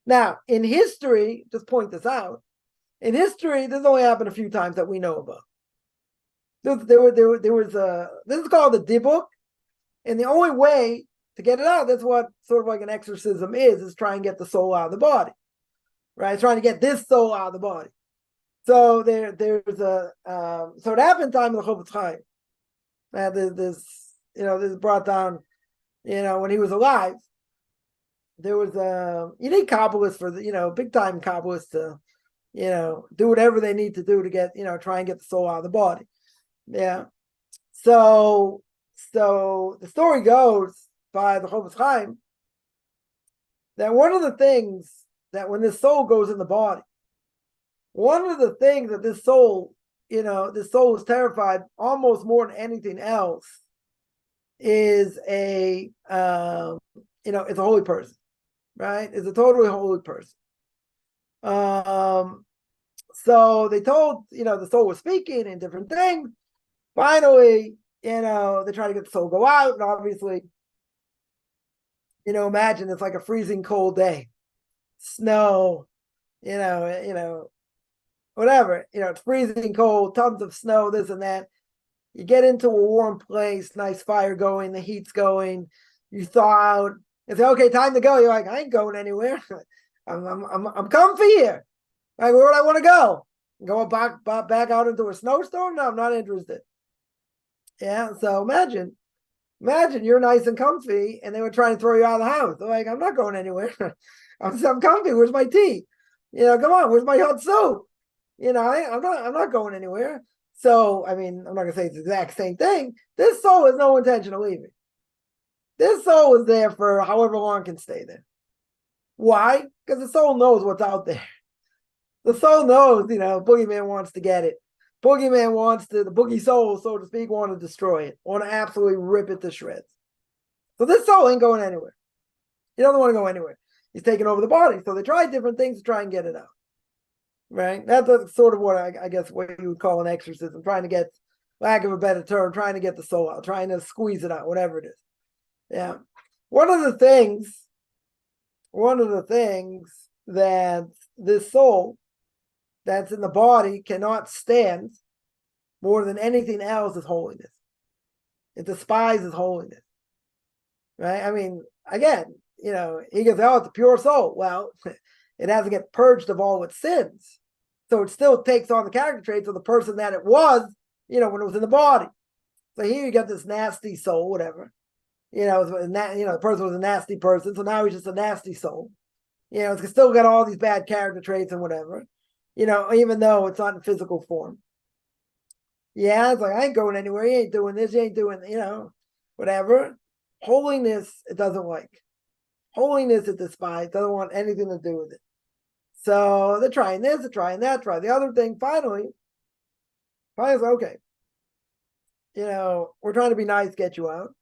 Speaker 1: Now, in history, just point this out, in history, this only happened a few times that we know about. This is called the dibuk, and the only way to get it out, that's what sort of like an exorcism is try and get the soul out of the body, right? Trying to get this soul out of the body. So so it happened time in the Chofetz Chaim. This is brought down, when he was alive. There was you need Kabbalists for big time Kabbalists to, do whatever they need to do to get, try and get the soul out of the body. Yeah. So So the story goes by the Chofetz Chaim that one of the things that when this soul goes in the body, one of the things that this soul is terrified almost more than anything else is it's a holy person, right? It's a totally holy person. So they told, the soul was speaking and different things. Finally, they try to get the soul to go out, and obviously, imagine it's like a freezing cold day, snow, whatever, it's freezing cold, tons of snow, this and that. You get into a warm place, nice fire going, the heat's going, you thaw out, and say, okay, time to go. You're like, I ain't going anywhere. I'm comfy here. Like, where would I want to go? Go back out into a snowstorm? No, I'm not interested. Yeah, so imagine you're nice and comfy, and they were trying to throw you out of the house. They're like, I'm not going anywhere. I'm comfy. Where's my tea? Come on. Where's my hot soup? I'm not going anywhere. So, I mean, I'm not gonna say it's the exact same thing. This soul has no intention of leaving. This soul is there for however long it can stay there. Why? Because the soul knows what's out there. The soul knows, boogeyman wants to get it. Boogeyman wants to, the boogie soul, so to speak, want to destroy it, want to absolutely rip it to shreds. So this soul ain't going anywhere. He doesn't want to go anywhere. He's taking over the body. So they tried different things to try and get it out. Right? That's sort of what I guess what you would call an exorcism, trying to get, lack of a better term, trying to get the soul out, trying to squeeze it out, whatever it is. Yeah. One of the things that this soul that's in the body cannot stand more than anything else is holiness. It despises holiness. Right? I mean, again, he goes, oh, it's a pure soul. Well, it hasn't get purged of all its sins. So it still takes on the character traits of the person that it was, when it was in the body. So here you got this nasty soul, whatever. The person was a nasty person, so now he's just a nasty soul. It's still got all these bad character traits and whatever. Even though it's not in physical form. Yeah, it's like, I ain't going anywhere. You ain't doing this. You ain't doing, whatever. Holiness, it doesn't like. Holiness, it despises. Doesn't want anything to do with it. So they're trying this, they're trying that, try the other thing. Finally, it's okay. We're trying to be nice, get you out.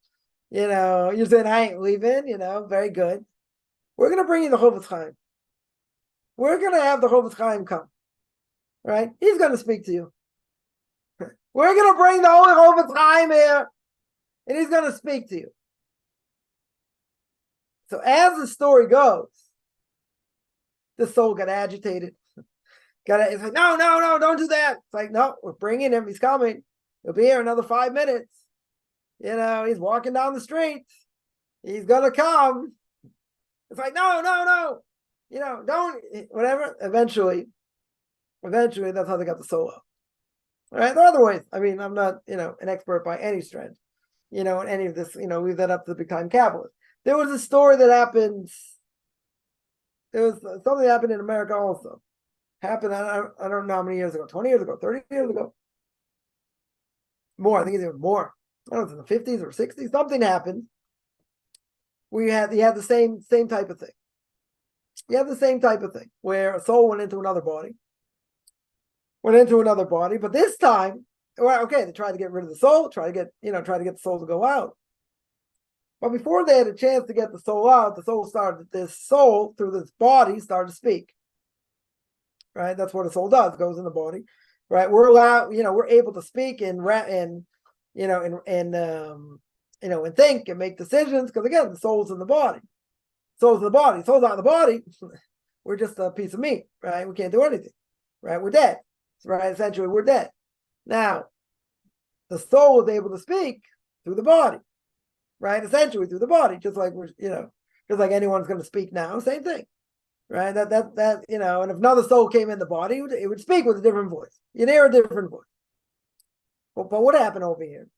Speaker 1: You're saying, I ain't leaving, very good. We're going to bring you the Chofetz Chaim. We're going to have the Chofetz Chaim come. Right? He's going to speak to you. We're going to bring the Holy Chofetz Chaim here, and he's going to speak to you. So as the story goes, the soul got agitated. It's like, no, don't do that. It's like, no, we're bringing him. He's coming. He'll be here another 5 minutes. He's walking down the street. He's going to come. It's like, no. Don't, whatever. Eventually, that's how they got the soul out. All right. There are other ways. I mean, I'm not, an expert by any stretch, in any of this, leave that up to the big time Kabbalists. There was a story that happened. There was something that happened in America also. Happened, I don't know how many years ago, 20 years ago, 30 years ago. More, I think it's even more. I don't know, in the 50s or 60s, something happened. You had the same type of thing. You have the same type of thing where a soul went into another body. But this time, well, okay, they tried to get rid of the soul, try to get the soul to go out. But before they had a chance to get the soul out, this soul through this body started to speak. Right? That's what a soul does, goes in the body. Right? We're allowed, we're able to speak and think and make decisions, because again, the soul's in the body. Soul's not in the body. We're just a piece of meat, right? We can't do anything. Right? We're dead. Right? Essentially, we're dead. Now, the soul is able to speak through the body. Right, essentially through the body, just like just like anyone's going to speak now, same thing, right? That and if another soul came in the body, it would speak with a different voice. You'd hear a different voice. But what happened over here?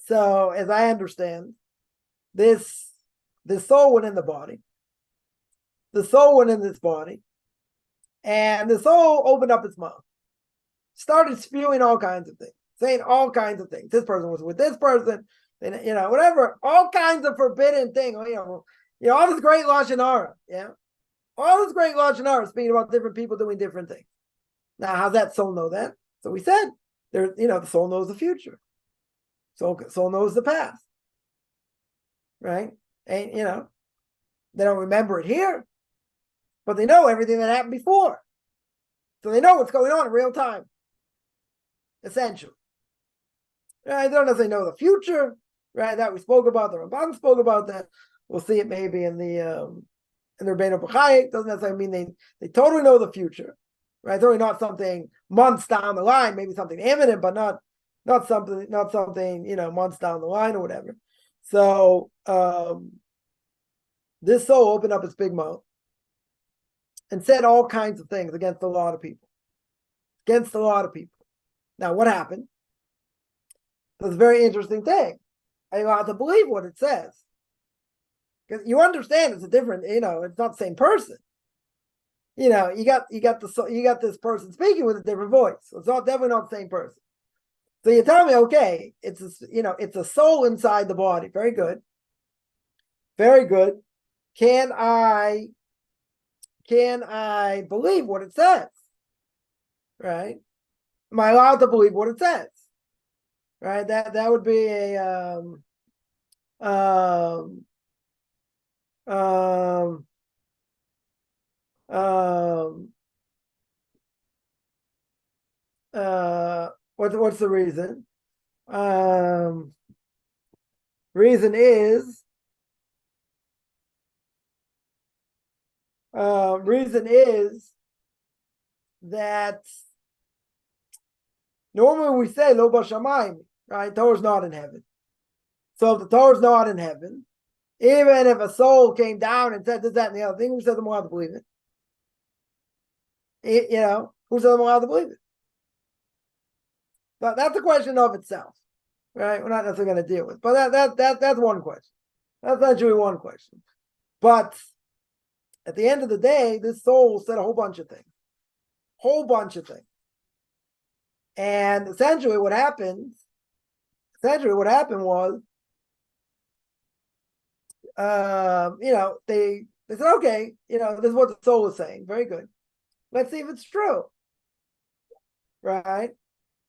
Speaker 1: So, as I understand, this soul went in the body. The soul went in this body, and the soul opened up its mouth, started spewing all kinds of things. saying all kinds of things. This person was with this person, and whatever, all kinds of forbidden things. All this great lashon hara, all this great lashon hara, speaking about different people doing different things. Now, how's that soul know that? So we said the soul knows the future. Soul knows the past, right? And they don't remember it here, but they know everything that happened before. So they know what's going on in real time, essentially. Right? They don't necessarily know the future, right? That we spoke about, the Ramban spoke about that. We'll see it maybe in the Rebbeinu B'chai. Doesn't necessarily mean they totally know the future, right? It's really not something months down the line, maybe something imminent, but not something months down the line or whatever. So this soul opened up its big mouth and said all kinds of things against a lot of people. Now, what happened? That's a very interesting thing. Are you allowed to believe what it says? Because you understand it's a different, it's not the same person. You got this person speaking with a different voice. So it's definitely not the same person. So you tell me, okay, it's a soul inside the body. Very good. Very good. Can I believe what it says? Right? Am I allowed to believe what it says? Right? That would be a what's the reason? Reason is that normally we say lo b'shamayim, right? Torah's not in heaven. So if the Torah's not in heaven, even if a soul came down and said this, that, and the other thing, who said I'm allowed to believe it? Who said I'm allowed to believe it? But that's a question of itself, right? We're not necessarily going to deal with, but that's one question. That's actually one question. But at the end of the day, this soul said a whole bunch of things. And essentially what happened was, they said, okay, this is what the soul is saying. Very good. Let's see if it's true. Right?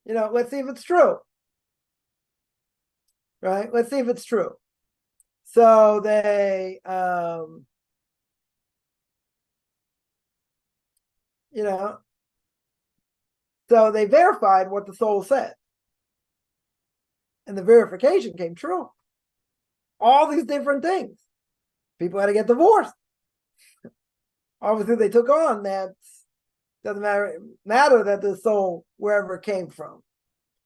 Speaker 1: Let's see if it's true. Right? Let's see if it's true. So they, so they verified what the soul said. And the verification came true. All these different things. People had to get divorced. Obviously, they took on that. Doesn't matter that the soul, wherever it came from,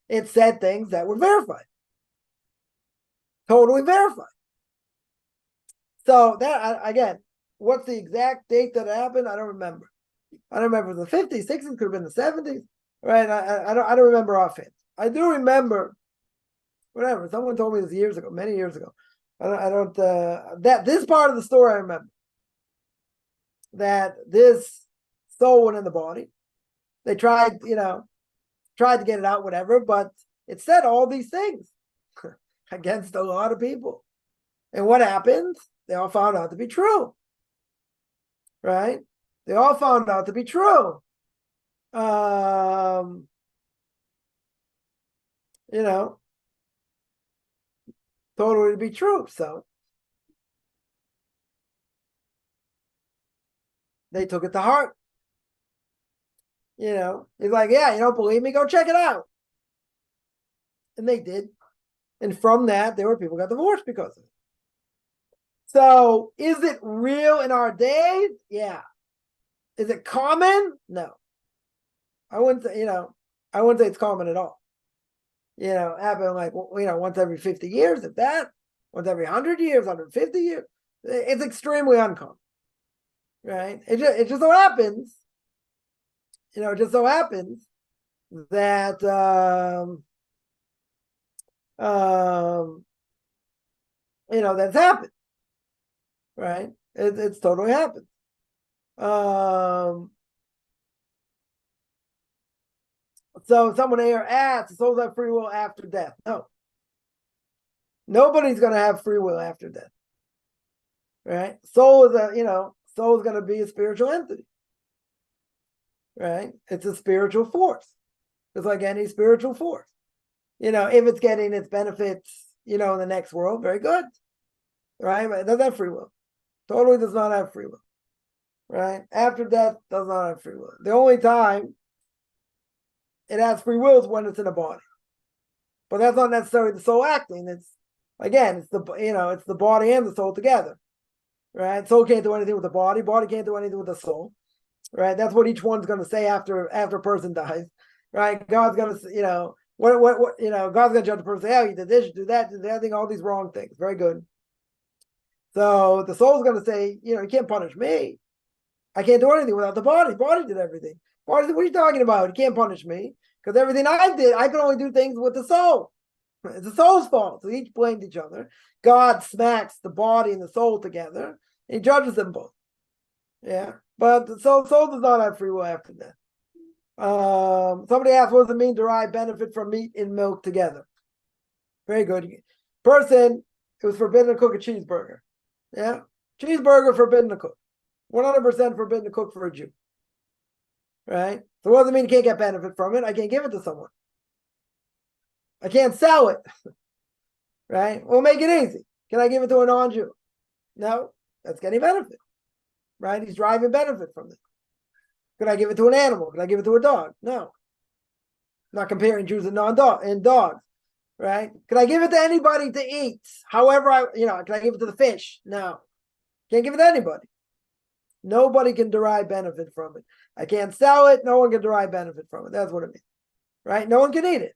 Speaker 1: it said things that were verified. Totally verified. So that, again, what's the exact date that it happened? I don't remember. I don't remember the 50s, 60s, could have been the 70s. Right? I don't remember offhand. I do remember, whatever, someone told me this years ago, many years ago. That this part of the story I remember. That this soul went in the body. They tried to get it out, whatever, but it said all these things against a lot of people. And what happened? They all found out to be true. Right? They all found out to be true. Totally to be true. So they took it to heart. He's like, yeah, you don't believe me? Go check it out. And they did. And from that, there were people who got divorced because of it. So is it real in our days? Yeah. Is it common? No. I wouldn't say it's common at all. Happen like, once every 50 years, if that, once every 100 years, 150 years. It's extremely uncommon. Right? It just so happens, that that's happened. Right? It's totally happened. So someone here asks, souls have free will after death? No. Nobody's going to have free will after death. Right? Soul is soul is going to be a spiritual entity. Right? It's a spiritual force. It's like any spiritual force. If it's getting its benefits, in the next world, very good. Right? But it doesn't have free will. Totally does not have free will. Right? After death, does not have free will. The only time it has free will is when it's in a body. But that's not necessarily the soul acting. It's the body and the soul together. Right? Soul can't do anything with the body. Body can't do anything with the soul. Right? That's what each one's going to say after a person dies. Right? God's going to, God's going to judge the person. Say, oh, you did this, you did that, you did that thing, all these wrong things. Very good. So the soul's going to say, you can't punish me. I can't do anything without the body. Body did everything. Body said, what are you talking about? You can't punish me because everything I did, I could only do things with the soul. It's the soul's fault. So each blamed each other. God smacks the body and the soul together. And he judges them both. Yeah. But the soul does not have free will after death. Somebody asked, what does it mean derive benefit from meat and milk together? Very good. Person, it was forbidden to cook a cheeseburger. Yeah. Cheeseburger forbidden to cook. 100% forbidden to cook for a Jew. Right? So what does it mean you can't get benefit from it? I can't give it to someone. I can't sell it. Right? We'll make it easy. Can I give it to a non-Jew? No. That's getting benefit. Right? He's driving benefit from it. Could I give it to an animal? Could I give it to a dog? No. I'm not comparing Jews and dogs. Right? Could I give it to anybody to eat? However, can I give it to the fish? No. Can't give it to anybody. Nobody can derive benefit from it. I can't sell it. No one can derive benefit from it. That's what it means. Right? No one can eat it.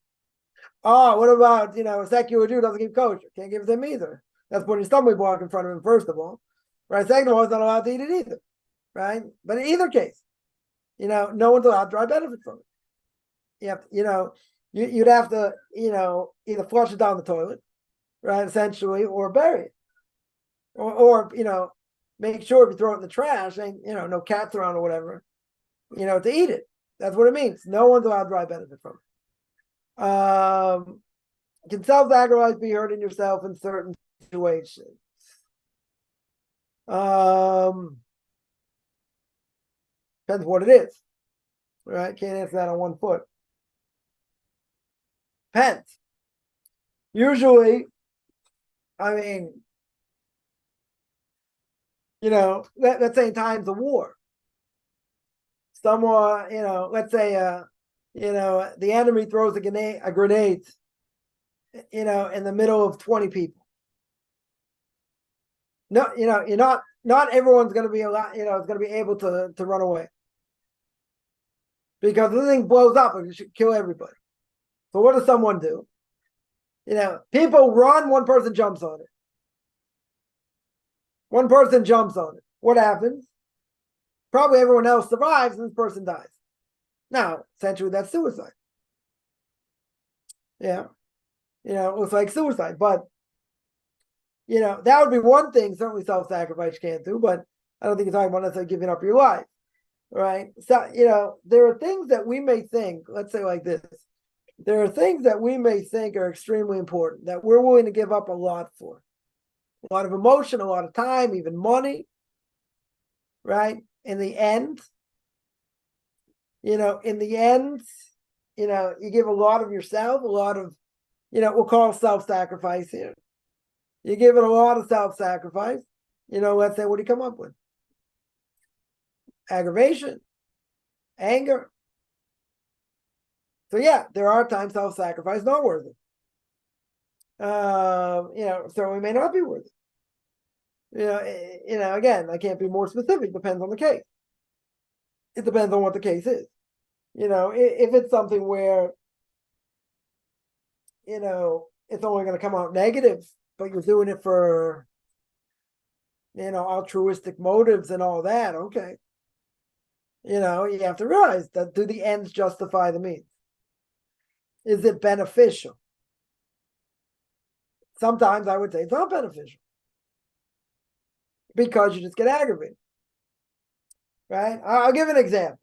Speaker 1: Oh, what about, a secular Jew doesn't keep kosher? Can't give it to him either. That's putting a stumbling block in front of him, first of all. Right? Second of all, he's not allowed to eat it either. Right? But in either case, no one's allowed to derive benefit from it. You have to, you'd have to, either flush it down the toilet, right, essentially, or bury it. Or make sure if you throw it in the trash, and no cats around or whatever, to eat it. That's what it means. No one's allowed to derive benefit from it. Can self-sacrifice be hurting yourself in certain situations? Depends what it is. Right? Can't answer that on one foot. Depends. Usually, I mean, let's say in times of war, someone, let's say, the enemy throws a grenade, in the middle of 20 people. No, not everyone's going to be allowed, is going to be able to run away because the thing blows up and it should kill everybody. So what does someone do? People run, one person jumps on it. One person jumps on it. What happens? Probably everyone else survives and this person dies. Now, essentially, that's suicide. Yeah. It looks like suicide. But, that would be one thing, certainly self-sacrifice can't do, but I don't think you're talking about necessarily giving up your life. Right? So, there are things that we may think, let's say like this. There are things that we may think are extremely important that we're willing to give up a lot for. A lot of emotion, a lot of time, even money, right? In the end, you give a lot of yourself, a lot of, we'll call self-sacrifice here. You give it a lot of self-sacrifice, let's say, what do you come up with? Aggravation, anger. So yeah, there are times self-sacrifice not worth it. So we may not be worth it. Again, I can't be more specific. Depends on the case. It depends on what the case is. If it's something where, it's only going to come out negative, but you're doing it for, altruistic motives and all that, okay. You have to realize that do the ends justify the means? Is it beneficial? Sometimes I would say it's not beneficial because you just get aggravated. Right? I'll give an example.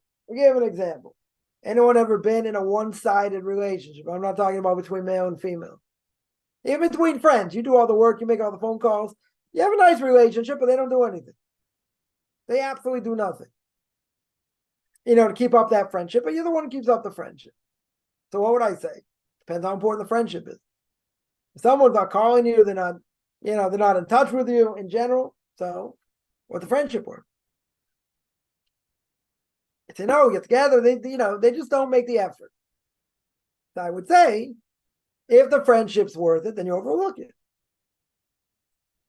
Speaker 1: Anyone ever been in a one-sided relationship? I'm not talking about between male and female. Even between friends, you do all the work, you make all the phone calls. You have a nice relationship, but they don't do anything. They absolutely do nothing. To keep up that friendship, but you're the one who keeps up the friendship. So what would I say? Depends how important the friendship is. If someone's not calling you, they're not, they're not in touch with you in general. So what's the friendship worth? If they know, get together, they just don't make the effort. So I would say, if the friendship's worth it, then you overlook it.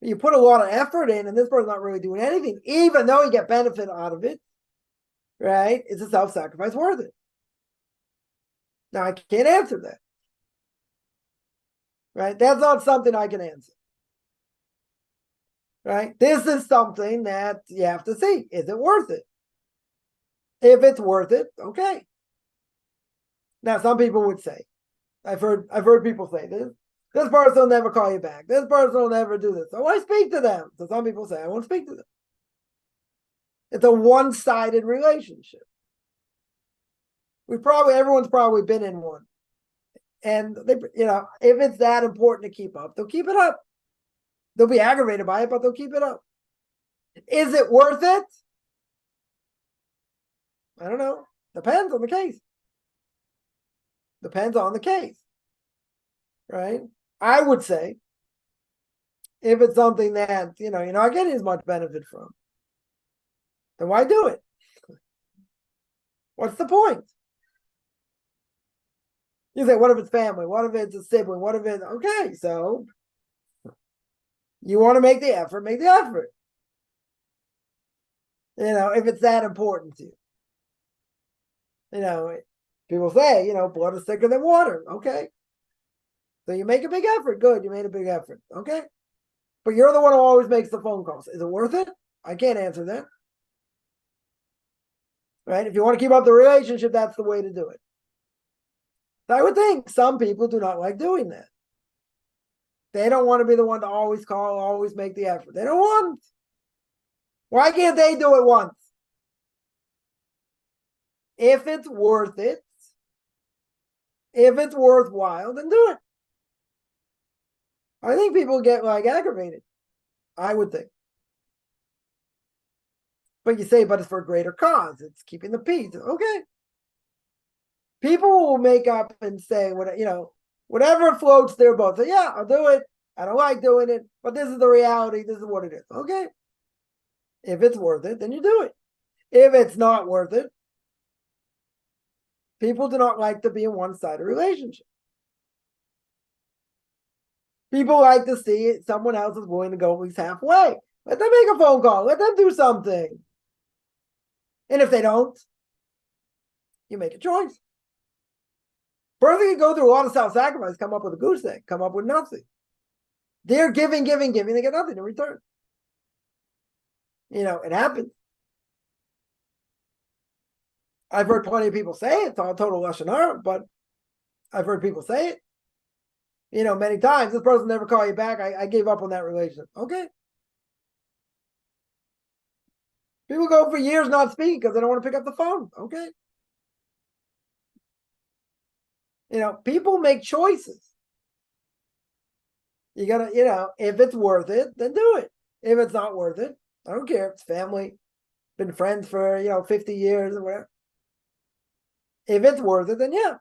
Speaker 1: You put a lot of effort in, and this person's not really doing anything, even though you get benefit out of it, right? Is a self-sacrifice worth it? Now, I can't answer that, right? That's not something I can answer, right? This is something that you have to see. Is it worth it? If it's worth it, okay. Now, some people would say, I've heard people say this person will never call you back. This person will never do this. So why speak to them? So some people say, I won't speak to them. It's a one-sided relationship. Everyone's probably been in one. And they, if it's that important to keep up, they'll keep it up. They'll be aggravated by it, but they'll keep it up. Is it worth it? I don't know. Depends on the case. Depends on the case. Right? I would say, if it's something that, you're not getting as much benefit from, then why do it? What's the point? You say, what if it's family? What if it's a sibling? What if it's, okay, so you want to make the effort, make the effort. If it's that important to you. People say, blood is thicker than water. Okay. So you make a big effort. Good. You made a big effort. Okay. But you're the one who always makes the phone calls. Is it worth it? I can't answer that. Right? If you want to keep up the relationship, that's the way to do it. So I would think some people do not like doing that. They don't want to be the one to always call, always make the effort. They don't want. Why can't they do it once? If it's worth it, if it's worthwhile, then do it. I think people get aggravated. I would think. But you say, but it's for a greater cause. It's keeping the peace. Okay. People will make up and say, whatever floats their boat. So yeah, I'll do it. I don't like doing it, but this is the reality. This is what it is. Okay. If it's worth it, then you do it. If it's not worth it, people do not like to be in one-sided relationship. People like to see it. Someone else is willing to go at least halfway. Let them make a phone call. Let them do something. And if they don't, you make a choice. Person can go through a lot of self-sacrifice, come up with a goose egg, come up with nothing. They're giving, they get nothing in return. It happens. I've heard plenty of people say it. It's all total lashon hara, but I've heard people say it. Many times. This person never call you back. I gave up on that relationship. Okay. People go for years not speaking because they don't want to pick up the phone. Okay. People make choices. You gotta, if it's worth it, then do it. If it's not worth it, I don't care. It's family, been friends for 50 years or whatever. If it's worth it, then yeah.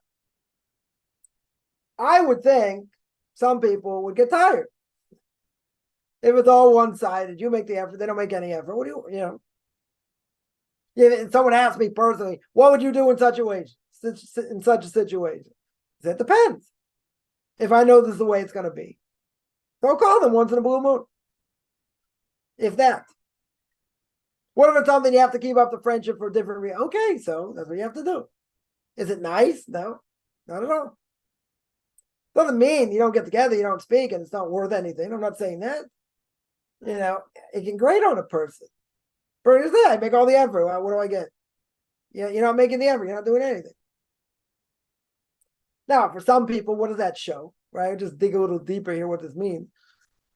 Speaker 1: I would think some people would get tired. If it's all one-sided, you make the effort, they don't make any effort. What do you? If someone asked me personally, what would you do in such a situation? That depends. If I know this is the way it's going to be, so I'll call them once in a blue moon. If that. What if it's something you have to keep up the friendship for a different reason? Okay, so that's what you have to do. Is it nice? No, not at all. Doesn't mean you don't get together, you don't speak, and it's not worth anything. I'm not saying that. It can grate on a person. For I make all the effort. What do I get? You're not making the effort. You're not doing anything. Now, for some people, what does that show? Right? Just dig a little deeper here what this means.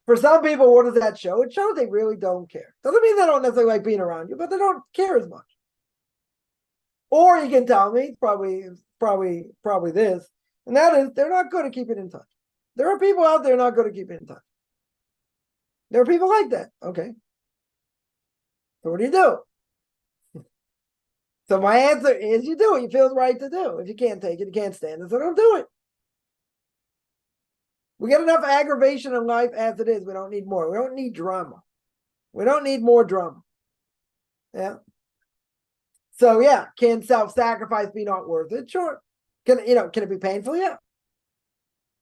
Speaker 1: For some people, what does that show? It shows they really don't care. Doesn't mean they don't necessarily like being around you, but they don't care as much. Or you can tell me, probably this, and that is they're not good at keeping in touch. There are people out there not good at keeping in touch. There are people like that. Okay. So what do you do? So my answer is you do what you feel right to do. If you can't take it, you can't stand it, so don't do it. We get enough aggravation in life as it is. We don't need more. We don't need drama. We don't need more drama. Yeah. So yeah, can self-sacrifice be not worth it? Sure. Can it be painful? Yeah.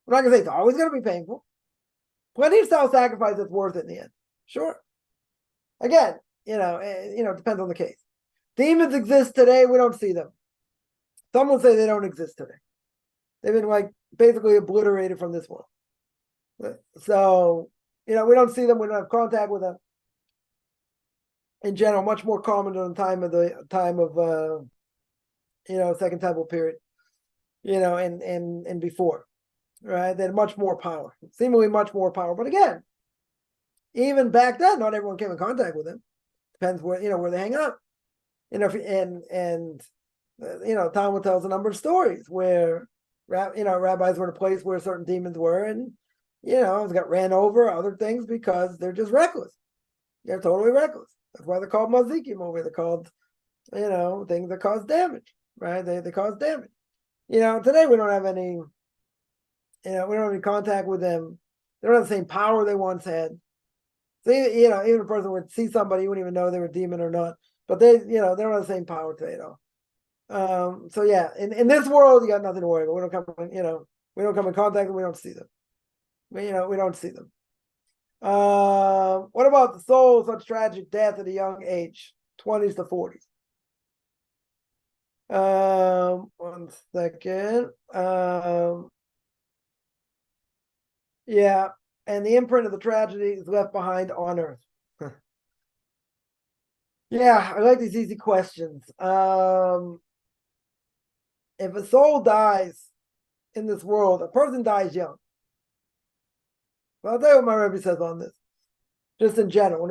Speaker 1: I'm not gonna say it's always gonna be painful. Plenty of self-sacrifice that's worth it in the end. Sure. Again, it depends on the case. Demons exist today. We don't see them. Some will say they don't exist today. They've been basically obliterated from this world. So, we don't see them. We don't have contact with them. In general, much more common than the time of Second Temple period, and before, right? They had much more power, seemingly much more power. But again, even back then, not everyone came in contact with them. Depends where they hang out. Talmud tells a number of stories where rabbis were in a place where certain demons were, and got ran over, other things, because they're just reckless. They're totally reckless. That's why they're called mazikim over. They're called, things that cause damage, right? They cause damage. Today we don't have any, we don't have any contact with them. They don't have the same power they once had. So, even a person would see somebody, you wouldn't even know they were a demon or not. But they don't have the same power today at all. So yeah, in this world, you got nothing to worry about. We don't come in contact with them. We don't see them. We don't see them. What about the soul, such tragic death at a young age, 20s to 40s? 1 second. Yeah, and the imprint of the tragedy is left behind on earth. Yeah, I like these easy questions. If a soul dies in this world, a person dies young. Well, I'll tell you what my Rebbe says on this. Just in general,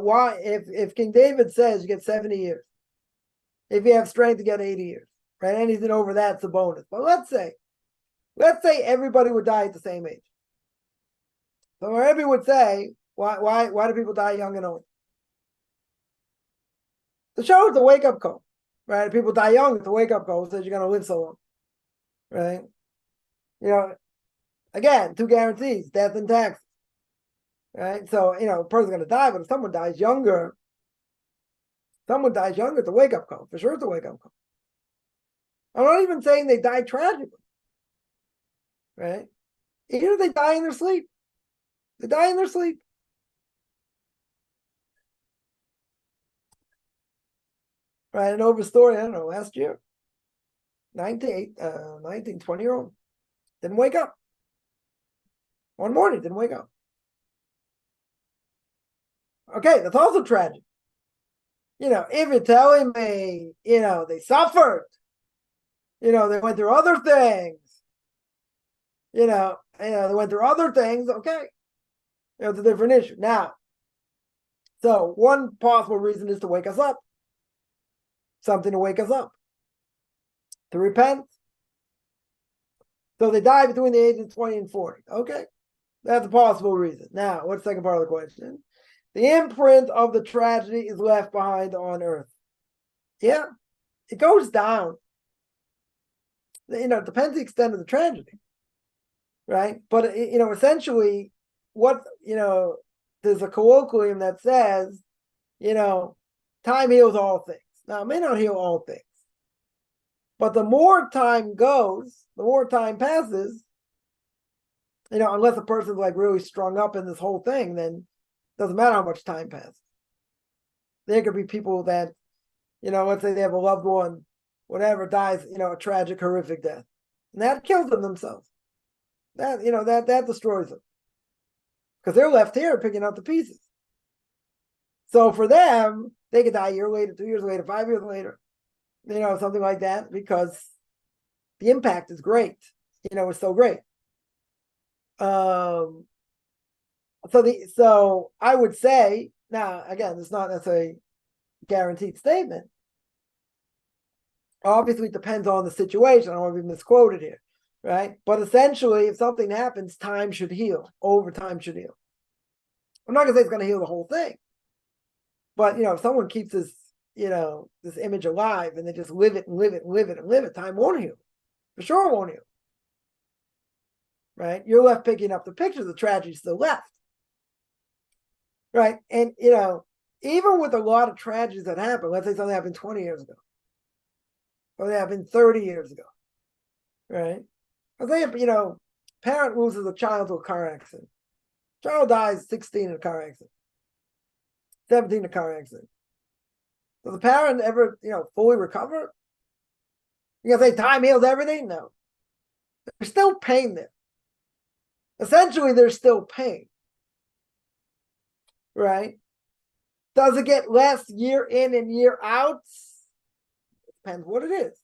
Speaker 1: why? If King David says you get 70 years, if you have strength, you get 80 years, right? Anything over that's a bonus. But let's say everybody would die at the same age. So my Rebbe would say, why do people die young and old? The show is a wake-up call, right? If people die young, it's a wake-up call. It says you're going to live so long, right? Again, 2 guarantees: death and taxes, right? So, a person's going to die, but if someone dies younger, it's a wake-up call. For sure, it's a wake-up call. I'm not even saying they die tragically, right? Even if they die in their sleep, they die in their sleep. Right, an over story, I don't know, last year, 19, 20-year-old, didn't wake up. One morning, didn't wake up. Okay, that's also tragic. If you're telling me, they suffered, they went through other things, they went through other things, okay. It's a different issue. Now, so one possible reason is to wake us up. Something to wake us up. To repent. So they die between the ages of 20 and 40. Okay. That's a possible reason. Now, what's the second part of the question? The imprint of the tragedy is left behind on earth. Yeah. It goes down. It depends the extent of the tragedy. Right? But, essentially, there's a colloquium that says, time heals all things. Now, it may not heal all things. But the more time goes, the more time passes, unless a person's really strung up in this whole thing, then it doesn't matter how much time passes. There could be people that, let's say they have a loved one, whatever, dies, a tragic, horrific death. And that kills them themselves. That destroys them. Because they're left here picking up the pieces. So for them, they could die a year later, 2 years later, 5 years later, something like that, because the impact is great. It's so great. So I would say, now again, it's not necessarily a guaranteed statement, Obviously, it depends on the situation. I don't want to be misquoted here, right? But essentially, if something happens, time should heal. Over time should heal. I'm not going to say it's going to heal the whole thing. But, if someone keeps this, this image alive and they just live it and live it and live it and live it, time won't heal. For sure it won't heal. Right? You're left picking up the picture, the tragedy's still left. Right? And, even with a lot of tragedies that happen, let's say something happened 20 years ago, or they happened 30 years ago, right? Let's say, parent loses a child to a car accident. Child dies 16 in a car accident, 17 in a car accident. Does the parent ever, fully recover? You gonna say time heals everything? No. There's still pain there. Essentially, there's still pain. Right? Does it get less year in and year out? Depends what it is.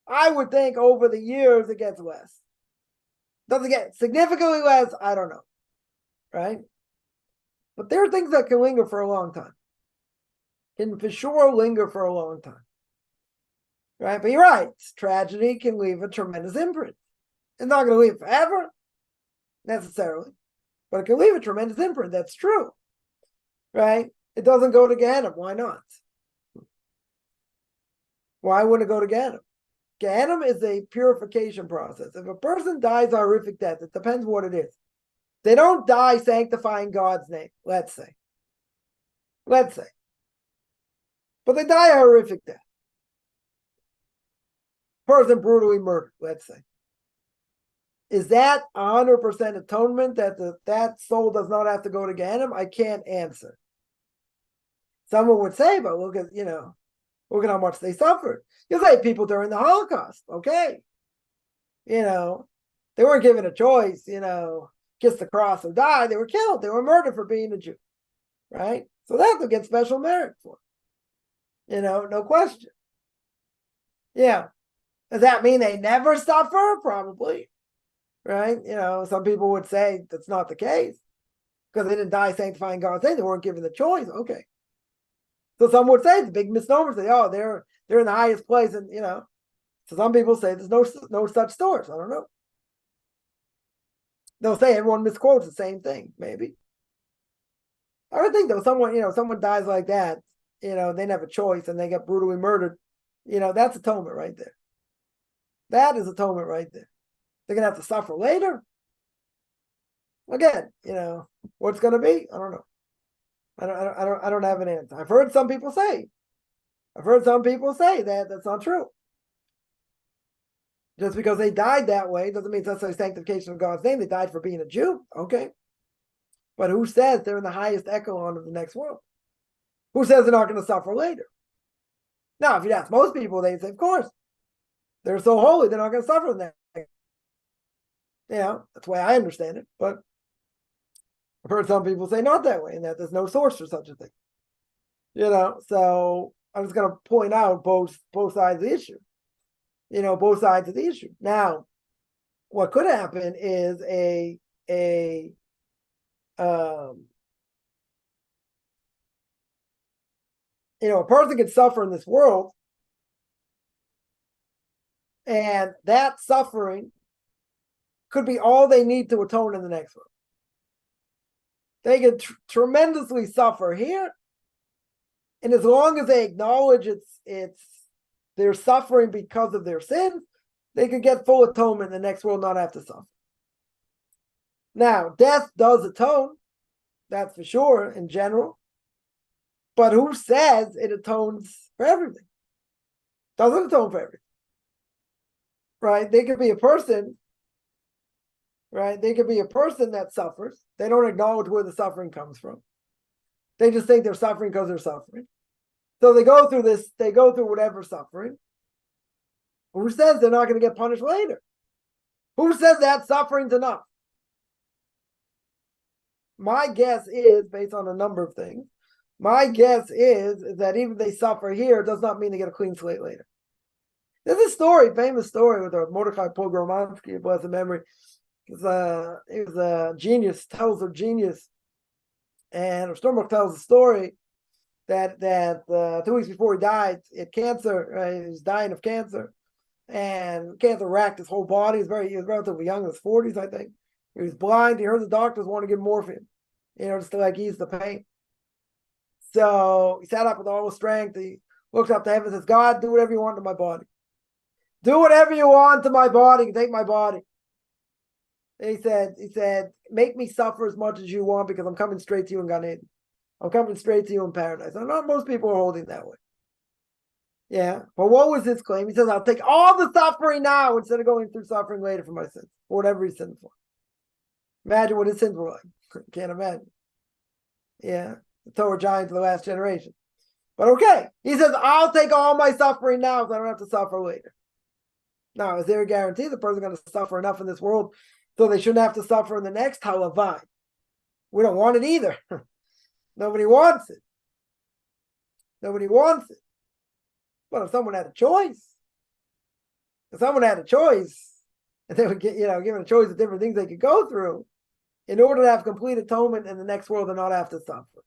Speaker 1: I would think over the years it gets less. Does it get significantly less? I don't know. Right? But there are things that can linger for a long time. Can for sure linger for a long time. Right? But you're right. Tragedy can leave a tremendous imprint. It's not going to leave forever, necessarily. But it can leave a tremendous imprint. That's true. Right? It doesn't go to Gehenna. Why not? Why wouldn't it go to Gehenna? Gehenna is a purification process. If a person dies a horrific death, it depends what it is. They don't die sanctifying God's name, let's say. But they die a horrific death. Person brutally murdered, let's say. Is that 100% atonement that that soul does not have to go to Gehenna? I can't answer. Someone would say, but look at how much they suffered. You say people during the Holocaust, okay. They weren't given a choice, kiss the cross or die. They were killed. They were murdered for being a Jew, right? So that they'll get special merit for, no question. Yeah. Does that mean they never suffer? Probably. Right? Some people would say that's not the case because they didn't die sanctifying God's name. They weren't given the choice. Okay. So some would say it's a big misnomer. Say, oh, they're in the highest place, and So some people say there's no such source. I don't know. They'll say everyone misquotes the same thing. Maybe. I would think though, someone dies like that. They didn't have a choice and they get brutally murdered. That's atonement right there. That is atonement right there. They're gonna have to suffer later. Again, what's gonna be? I don't know. I don't have an answer. I've heard some people say that that's not true. Just because they died that way doesn't mean that's a sanctification of God's name. They died for being a Jew. Okay. But who says they're in the highest echelon of the next world? Who says they're not going to suffer later? Now, if you ask most people, they say, of course. They're so holy, they're not going to suffer in that. That's the way I understand it. But I've heard some people say not that way, and that there's no source for such a thing. So I'm just going to point out both sides of the issue. Both sides of the issue. Now, what could happen is a person can suffer in this world, and that suffering could be all they need to atone in the next world. They can tremendously suffer here, and as long as they acknowledge it's their suffering because of their sins, they could get full atonement in the next world, not have to suffer. Now, death does atone, that's for sure in general, but who says it atones for everything? Doesn't atone for everything. Right? They could be a person, right? They could be a person that suffers. They don't acknowledge where the suffering comes from. They just think they're suffering because they're suffering. So they go through whatever suffering. Who says they're not going to get punished later? Who says that suffering's enough? My guess is, based on a number of things, my guess is that even if they suffer here, it does not mean they get a clean slate later. There's a famous story with Mordechai Pogromansky, blessed memory. He was a genius, tells of genius. And Stormbach tells a story that 2 weeks before he died, he had cancer. He was dying of cancer, and cancer racked his whole body. He was relatively young, in his 40s, I think. He was blind. He heard the doctors want to give him morphine, just to like ease the pain. So he sat up with all his strength. He looked up to heaven and says, God, do whatever you want to my body. Do whatever you want to my body. Take my body. And he said, make me suffer as much as you want, because I'm coming straight to you in Gan Eden. I'm coming straight to you in paradise. And not most people are holding that way. Yeah. But what was his claim? He says, I'll take all the suffering now instead of going through suffering later for my sins, or whatever he sinned for. Imagine what his sins were like. Can't imagine. Yeah. The Torah giant to the last generation. But okay. He says, I'll take all my suffering now so I don't have to suffer later. Now, is there a guarantee the person's going to suffer enough in this world so they shouldn't have to suffer in the next? Halavai. We don't want it either. Nobody wants it. Nobody wants it. But if someone had a choice, and they would get, given a choice of different things they could go through in order to have complete atonement in the next world and not have to suffer.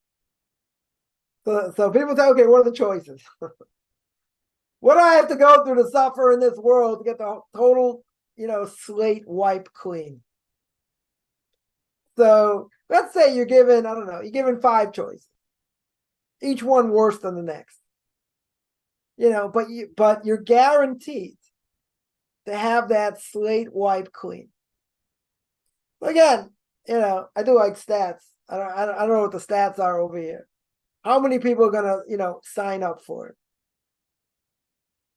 Speaker 1: So people say, okay, what are the choices? What do I have to go through to suffer in this world to get the total, slate wiped clean? So let's say you're given, you're given 5 choices, each one worse than the next. But you're guaranteed to have that slate wiped clean. Again, I do like stats. I don't know what the stats are over here. How many people are gonna, sign up for it?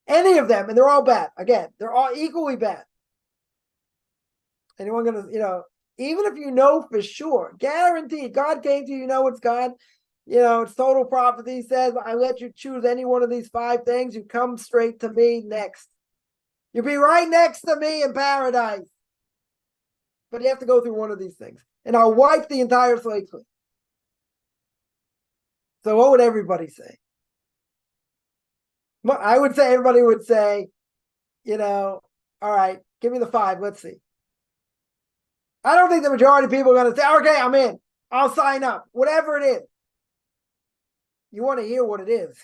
Speaker 1: Any of them, and they're all bad. Again, they're all equally bad. Anyone gonna, even if you know for sure, guaranteed, God came to you, it's God. It's total prophecy. He says, I let you choose any one of these 5 things. You come straight to me next. You'll be right next to me in paradise. But you have to go through one of these things. And I'll wipe the entire slate clean. So what would everybody say? I would say everybody would say, all right, give me the 5. Let's see. I don't think the majority of people are going to say, okay, I'm in. I'll sign up. Whatever it is. You want to hear what it is.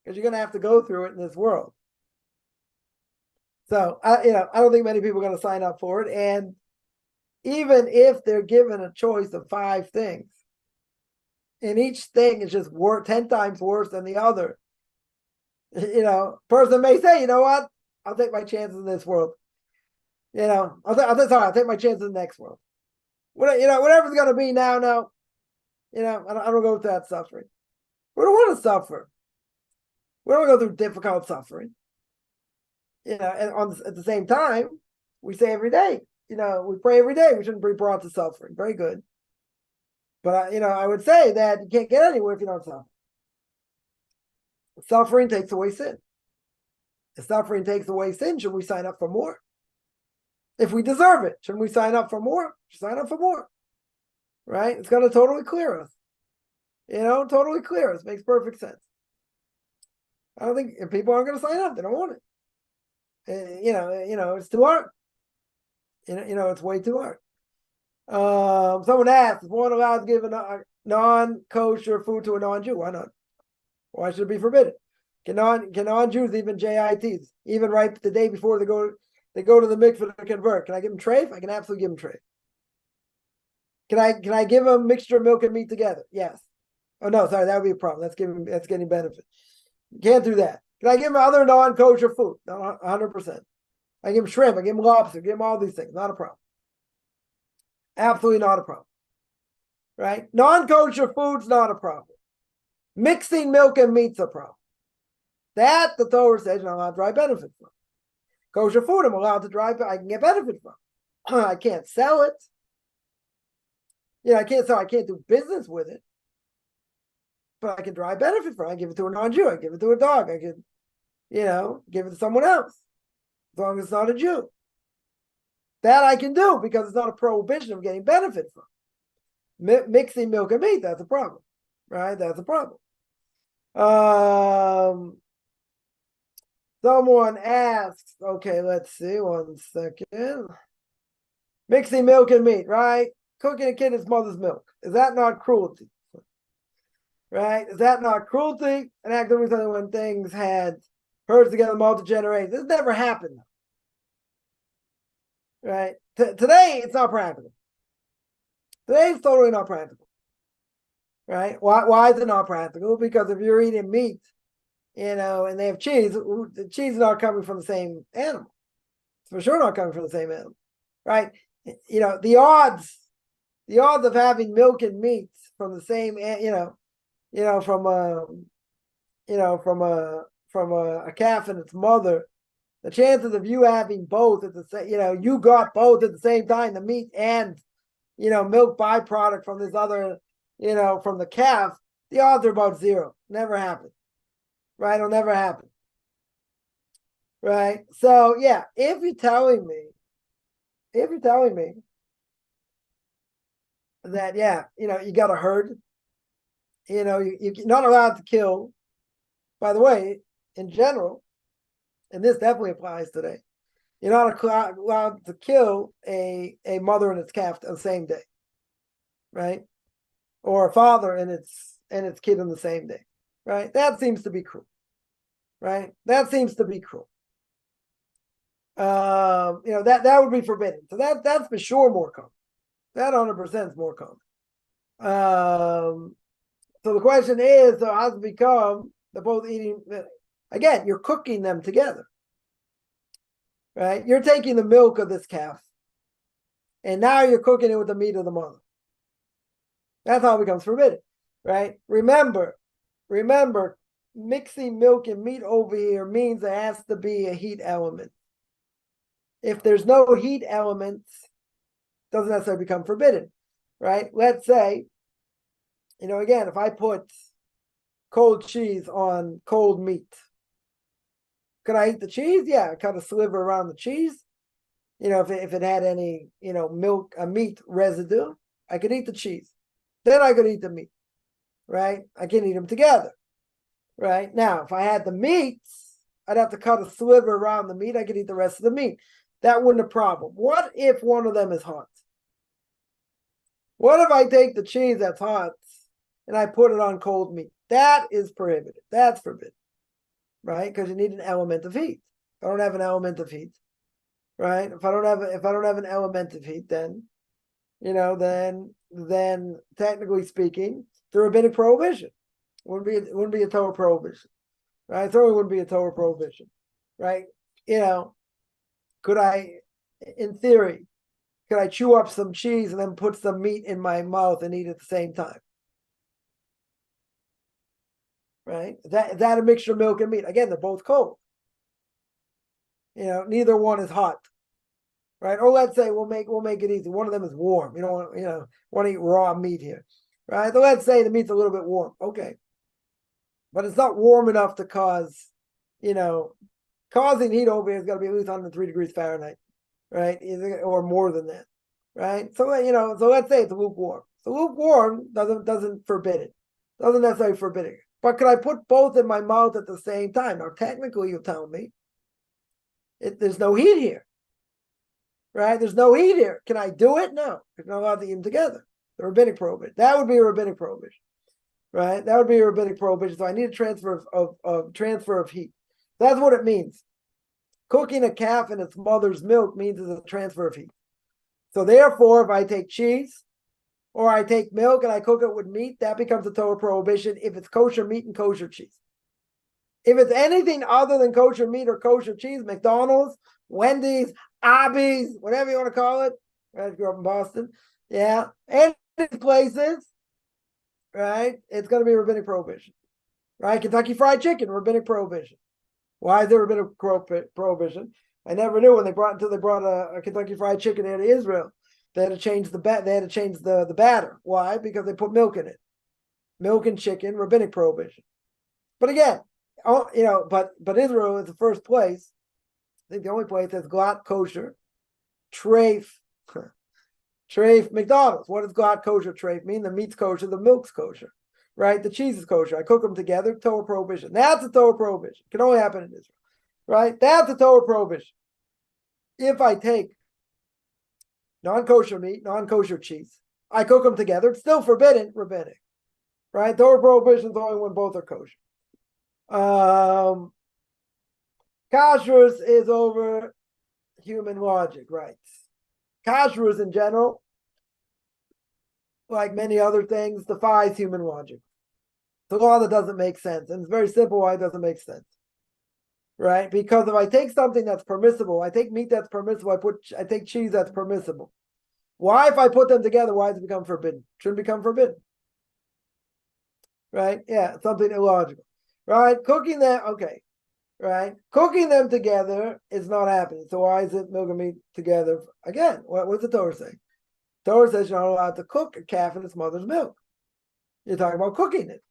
Speaker 1: Because you're going to have to go through it in this world. So, I don't think many people are going to sign up for it. And even if they're given a choice of 5 things, and each thing is just 10 times worse than the other, person may say, you know what? I'll take my chances in this world. I'll take my chances in the next world. Whatever's going to be now. I don't go through that suffering. We don't want to suffer. We don't go through difficult suffering. And at the same time, we say every day, we pray every day. We shouldn't be brought to suffering. Very good. But, I would say that you can't get anywhere if you don't suffer. Suffering takes away sin. If suffering takes away sin, should we sign up for more? If we deserve it, shouldn't we sign up for more? Sign up for more. Right? It's going to totally clear us. Totally clear us. Makes perfect sense. I don't think if people aren't going to sign up, they don't want it. It's too hard. It's way too hard. Someone asked, is one allowed to give a non-kosher food to a non-Jew? Why not? Why should it be forbidden? Can non-Jews, even JITs, even right the day before they go to the mikveh to convert, can I give them treif? I can absolutely give them treif. Can I give them a mixture of milk and meat together? Yes. Oh no, sorry, that would be a problem. That's getting benefit. You can't do that. Can I give them other non-kosher food? No, 100%. I give them shrimp. I give them lobster. I give them all these things. Not a problem. Absolutely not a problem. Right? Non-kosher food's not a problem. Mixing milk and meat's a problem. That the Torah says you're not allowed to derive benefit from. Kosher food I'm allowed to derive. I can get benefit from. I can't sell it. I can't do business with it. But I can derive benefit from it. I give it to a non-Jew. I give it to a dog. I can, give it to someone else. As long as it's not a Jew. That I can do because it's not a prohibition of getting benefit from. Mixing milk and meat, that's a problem. Right? That's a problem. Someone asks, okay, let's see, 1 second. Mixing milk and meat, right? Cooking a kid his mother's milk. Is that not cruelty? right? Is that not cruelty? An act of only when things had herds together, multi-generate. This never happened, right? Today, it's not practical. Today, it's totally not practical, right? Why is it not practical? Because if you're eating meat, and they have cheese, the cheese is not coming from the same animal. It's for sure not coming from the same animal, right? The odds of having milk and meat from the same, from a calf and its mother, the chances of you having both at the same, you got both at the same time, the meat and, milk byproduct from this other, from the calf, the odds are about zero. Never happen, right? It'll never happen, right? So yeah, if you're telling me that, you got a herd, you're not allowed to kill. By the way, in general, and this definitely applies today, you're not allowed to kill a mother and its calf on the same day, right? Or a father and its kid on the same day, right? That seems to be cruel, right? That seems to be cruel. That would be forbidden. So that's for sure more common. That 100% is more common. So the question is, so how's it become they're both eating? Again, you're cooking them together, right? You're taking the milk of this calf, and now you're cooking it with the meat of the mother. That's how it becomes forbidden, right? Remember, mixing milk and meat over here means there has to be a heat element. If there's no heat elements, it doesn't necessarily become forbidden, right? Let's say, again, if I put cold cheese on cold meat, could I eat the cheese? Yeah, I cut a sliver around the cheese. If it had any, meat residue, I could eat the cheese. Then I could eat the meat, right? I can eat them together, right? Now, if I had the meats, I'd have to cut a sliver around the meat. I could eat the rest of the meat. That wouldn't be a problem. What if one of them is hot? What if I take the cheese that's hot and I put it on cold meat? That is prohibited. That's forbidden, right? Because you need an element of heat. If I don't have an element of heat, right? If I don't have an element of heat, then then technically speaking, the rabbinic prohibition wouldn't be a Torah prohibition, right? It certainly wouldn't be a Torah prohibition, right? Could I, in theory, could I chew up some cheese and then put some meat in my mouth and eat at the same time? Right? That a mixture of milk and meat. Again, they're both cold. Neither one is hot. Right? Or let's say we'll make it easy. One of them is warm. You don't want to eat raw meat here. Right? So let's say the meat's a little bit warm. Okay. But it's not warm enough to cause, causing heat over here is going to be at least 103 degrees Fahrenheit, right? Or more than that, right? So, so let's say it's lukewarm. So lukewarm doesn't forbid it. Doesn't necessarily forbid it. But could I put both in my mouth at the same time? Now, technically, you'll tell me there's no heat here, right? There's no heat here. Can I do it? No. You're not allowed to eat them together. The rabbinic prohibition. That would be a rabbinic prohibition, right? That would be a rabbinic prohibition. So I need a transfer of heat. That's what it means. Cooking a calf in its mother's milk means it's a transfer of heat. So therefore, if I take cheese or I take milk and I cook it with meat, that becomes a Torah prohibition if it's kosher meat and kosher cheese. If it's anything other than kosher meat or kosher cheese, McDonald's, Wendy's, Arby's, whatever you want to call it, I grew up in Boston, yeah, any places, right, it's going to be a rabbinic prohibition, right? Kentucky Fried Chicken, rabbinic prohibition. Why is there a rabbinic prohibition? I never knew until they brought a Kentucky Fried Chicken here to Israel. They had to change the batter. Why? Because they put milk in it. Milk and chicken, rabbinic prohibition. But again, but Israel is the first place. I think the only place that's glatt kosher, treif McDonald's. What does glatt kosher treif mean? The meat's kosher, the milk's kosher, right? The cheese is kosher. I cook them together. Torah prohibition. That's a Torah prohibition. It can only happen in Israel, right? That's a Torah prohibition. If I take non-kosher meat, non-kosher cheese, I cook them together. It's still forbidden, rabbinic. right? Torah prohibition is only when both are kosher. Kashrus is over human logic, right? Kashrus in general, like many other things, defies human logic. It's a law that doesn't make sense. And it's very simple why it doesn't make sense. Right? Because if I take something that's permissible, I take meat that's permissible, I take cheese that's permissible. Why, if I put them together, why does it become forbidden? Shouldn't become forbidden. Right? Yeah, something illogical. Right? Cooking them, okay. Right? Cooking them together is not happening. So why is it milk and meat together? Again, what's the Torah saying? Torah says you're not allowed to cook a calf in its mother's milk. You're talking about cooking it.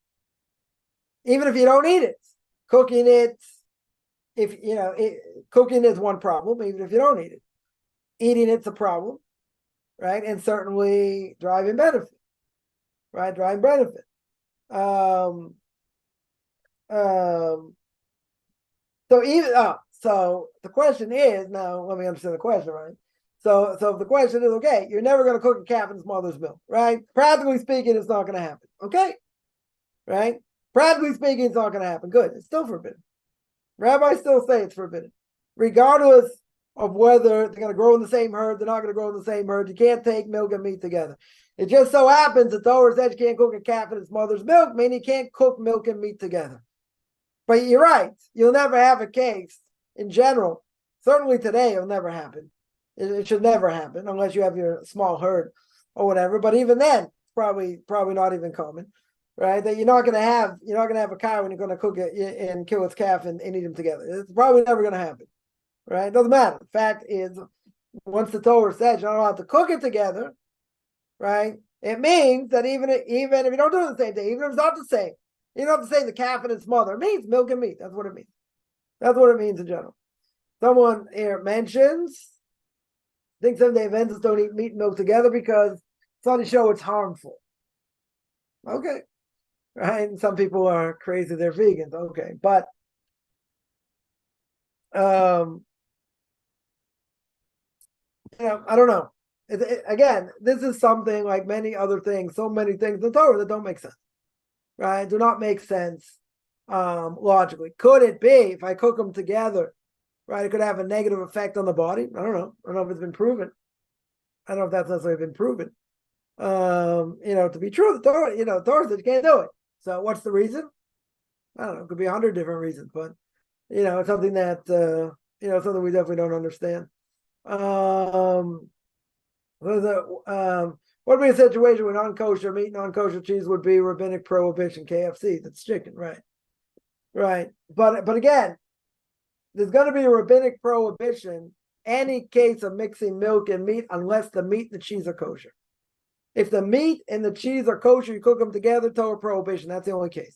Speaker 1: Even if you don't eat it. Cooking it, cooking is one problem, even if you don't eat it. Eating it's a problem, right? And certainly driving benefit, right? Driving benefit. So the question is, now let me understand the question, right? So if the question is, okay, you're never going to cook a calf in its mother's milk, right? Practically speaking, it's not going to happen. Okay, right? Practically speaking, it's not going to happen. Good, it's still forbidden. Rabbis still say it's forbidden, regardless of whether they're going to grow in the same herd, they're not going to grow in the same herd. You can't take milk and meat together. It just so happens that the Torah says you can't cook a calf in its mother's milk, meaning you can't cook milk and meat together. But you're right. You'll never have a case in general. Certainly today, it'll never happen. It should never happen unless you have your small herd or whatever. But even then, probably not even common, right? That you're not going to have a cow and you're going to cook it and kill its calf and eat them together. It's probably never going to happen, right? It doesn't matter. The fact is, once the Torah says you're not allowed to cook it together, right? It means that even if you don't do it the same day, even if it's not the same, you don't have to say the calf and its mother. It means milk and meat. That's what it means. That's what it means in general. Someone here mentions, I think some Adventists don't eat meat and milk together because it's on the show it's harmful. Okay. Right? And some people are crazy, they're vegans. Okay. But I don't know. Again, this is something like many other things, so many things in the Torah that don't make sense. Right? Do not make sense logically. Could it be if I cook them together, right? It could have a negative effect on the body. I don't know. I don't know if it's been proven. I don't know if that's necessarily been proven. To be true, the Torah says you can't do it. So what's the reason? I don't know. It could be 100 different reasons, but it's something that something we definitely don't understand. What would be a situation where non-kosher meat, non-kosher cheese would be rabbinic prohibition? KFC, that's chicken, right? Right. But again, there's going to be a rabbinic prohibition any case of mixing milk and meat unless the meat and the cheese are kosher. If the meat and the cheese are kosher, you cook them together, Torah prohibition. That's the only case.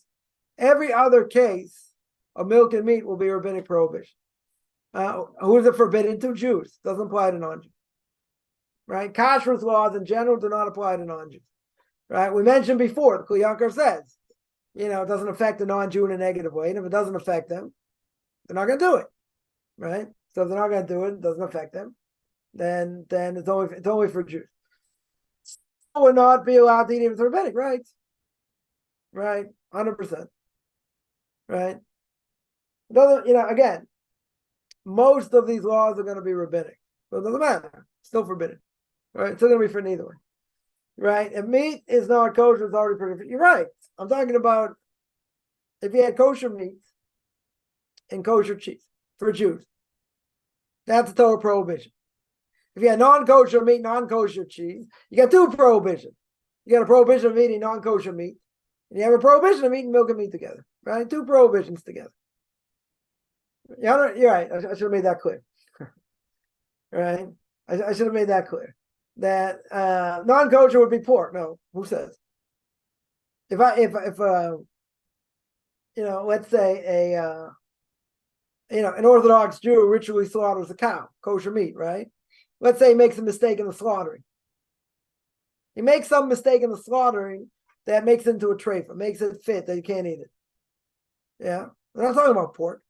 Speaker 1: Every other case of milk and meat will be rabbinic prohibition. Who is it forbidden to? Jews. Doesn't apply to non-Jews. Right? Kashrus laws in general do not apply to non-Jews. Right? We mentioned before, the Kli Yakar says, it doesn't affect a non-Jew in a negative way. And if it doesn't affect them, they're not going to do it. Right? So if they're not going to do it, it doesn't affect them, then it's only for Jews. So would not be allowed to eat even rabbinic, right? Right? 100%. Right? It doesn't, again, most of these laws are going to be rabbinic. So it doesn't matter. It's still forbidden. Right? It's still going to be for neither way. Right? If meat is not kosher, it's already prohibited. You're right. I'm talking about if you had kosher meat and kosher cheese for Jews. That's a total prohibition. If you had non-kosher meat, non-kosher cheese, you got two prohibitions. You got a prohibition of eating non-kosher meat, and you have a prohibition of eating milk and meat together. Right? Two prohibitions together. You're right. I should have made that clear. Right? I should have made that clear. That non-kosher would be pork. No, who says? If let's say an Orthodox Jew ritually slaughters a cow, kosher meat, right? Let's say he makes a mistake in the slaughtering. He makes some mistake in the slaughtering that makes it into a treifa, makes it fit that you can't eat it. Yeah, we're not talking about pork.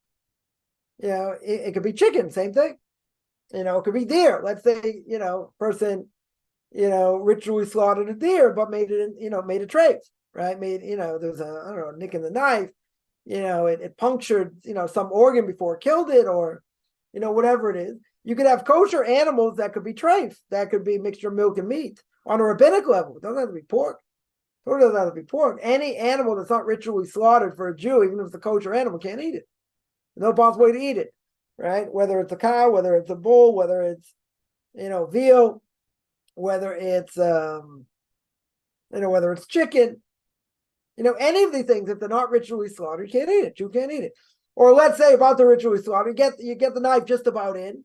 Speaker 1: It could be chicken, same thing. It could be deer. Let's say, person ritually slaughtered a deer, but made it, made a trace, right? There's a, I don't know, nick in the knife, it punctured, some organ before it killed it, or, whatever it is. You could have kosher animals that could be treif, that could be mixture of milk and meat on a rabbinic level. It doesn't have to be pork. It doesn't have to be pork. Any animal that's not ritually slaughtered for a Jew, even if it's a kosher animal, can't eat it. There's no possible way to eat it, right? Whether it's a cow, whether it's a bull, whether it's, veal, whether it's, whether it's chicken, any of these things, if they're not ritually slaughtered, you can't eat it. You can't eat it. Or let's say about the ritually slaughtered, you get the knife just about in,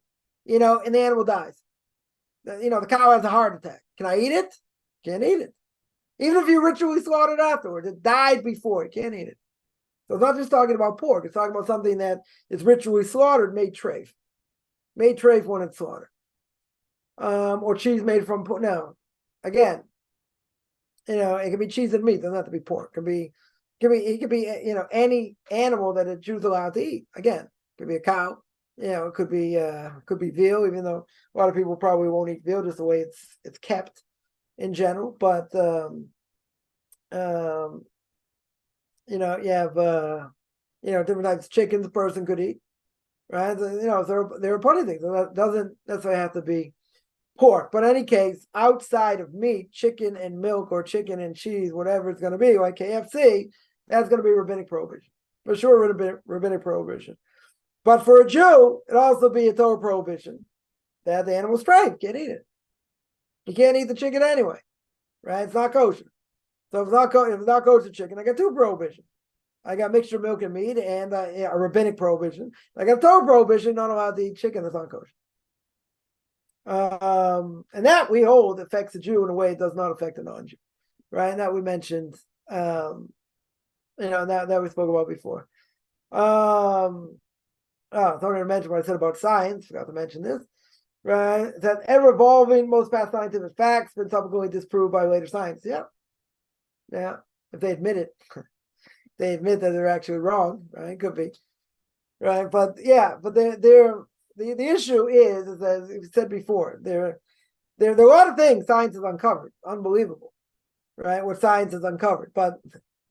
Speaker 1: and the animal dies. The cow has a heart attack. Can I eat it? Can't eat it. Even if you ritually slaughtered afterwards, it died before, you can't eat it. So it's not just talking about pork. It's talking about something that is ritually slaughtered, made treif when it's slaughtered. Or cheese made from pork. No, again, it can be cheese and meat. It doesn't have to be pork. It could be any animal that a Jew's allowed to eat. Again, it could be a cow. It could be veal, even though a lot of people probably won't eat veal just the way it's kept in general. But you have different types of chickens a person could eat, right? There are plenty of things. So that doesn't necessarily have to be pork. But in any case, outside of meat, chicken and milk or chicken and cheese, whatever it's going to be, like KFC, that's going to be rabbinic prohibition. For sure, rabbinic prohibition. But for a Jew, it'd also be a Torah prohibition that the animal's treif. Can't eat it. You can't eat the chicken anyway, right? It's not kosher. So if it's not kosher chicken, I got two prohibitions. I got mixture of milk and meat and a rabbinic prohibition. I got Torah prohibition, not allowed to eat chicken that's not kosher. And that we hold affects a Jew in a way it does not affect a non-Jew, right? And that we mentioned, that we spoke about before. I thought I mentioned what I said about science. Forgot to mention this, right? That ever-evolving, most past scientific facts been subsequently disproved by later science. Yeah, if they admit it, they admit that they're actually wrong, right? Could be, right? But the issue is as we said before, there are a lot of things science has uncovered, unbelievable, right? What science has uncovered, but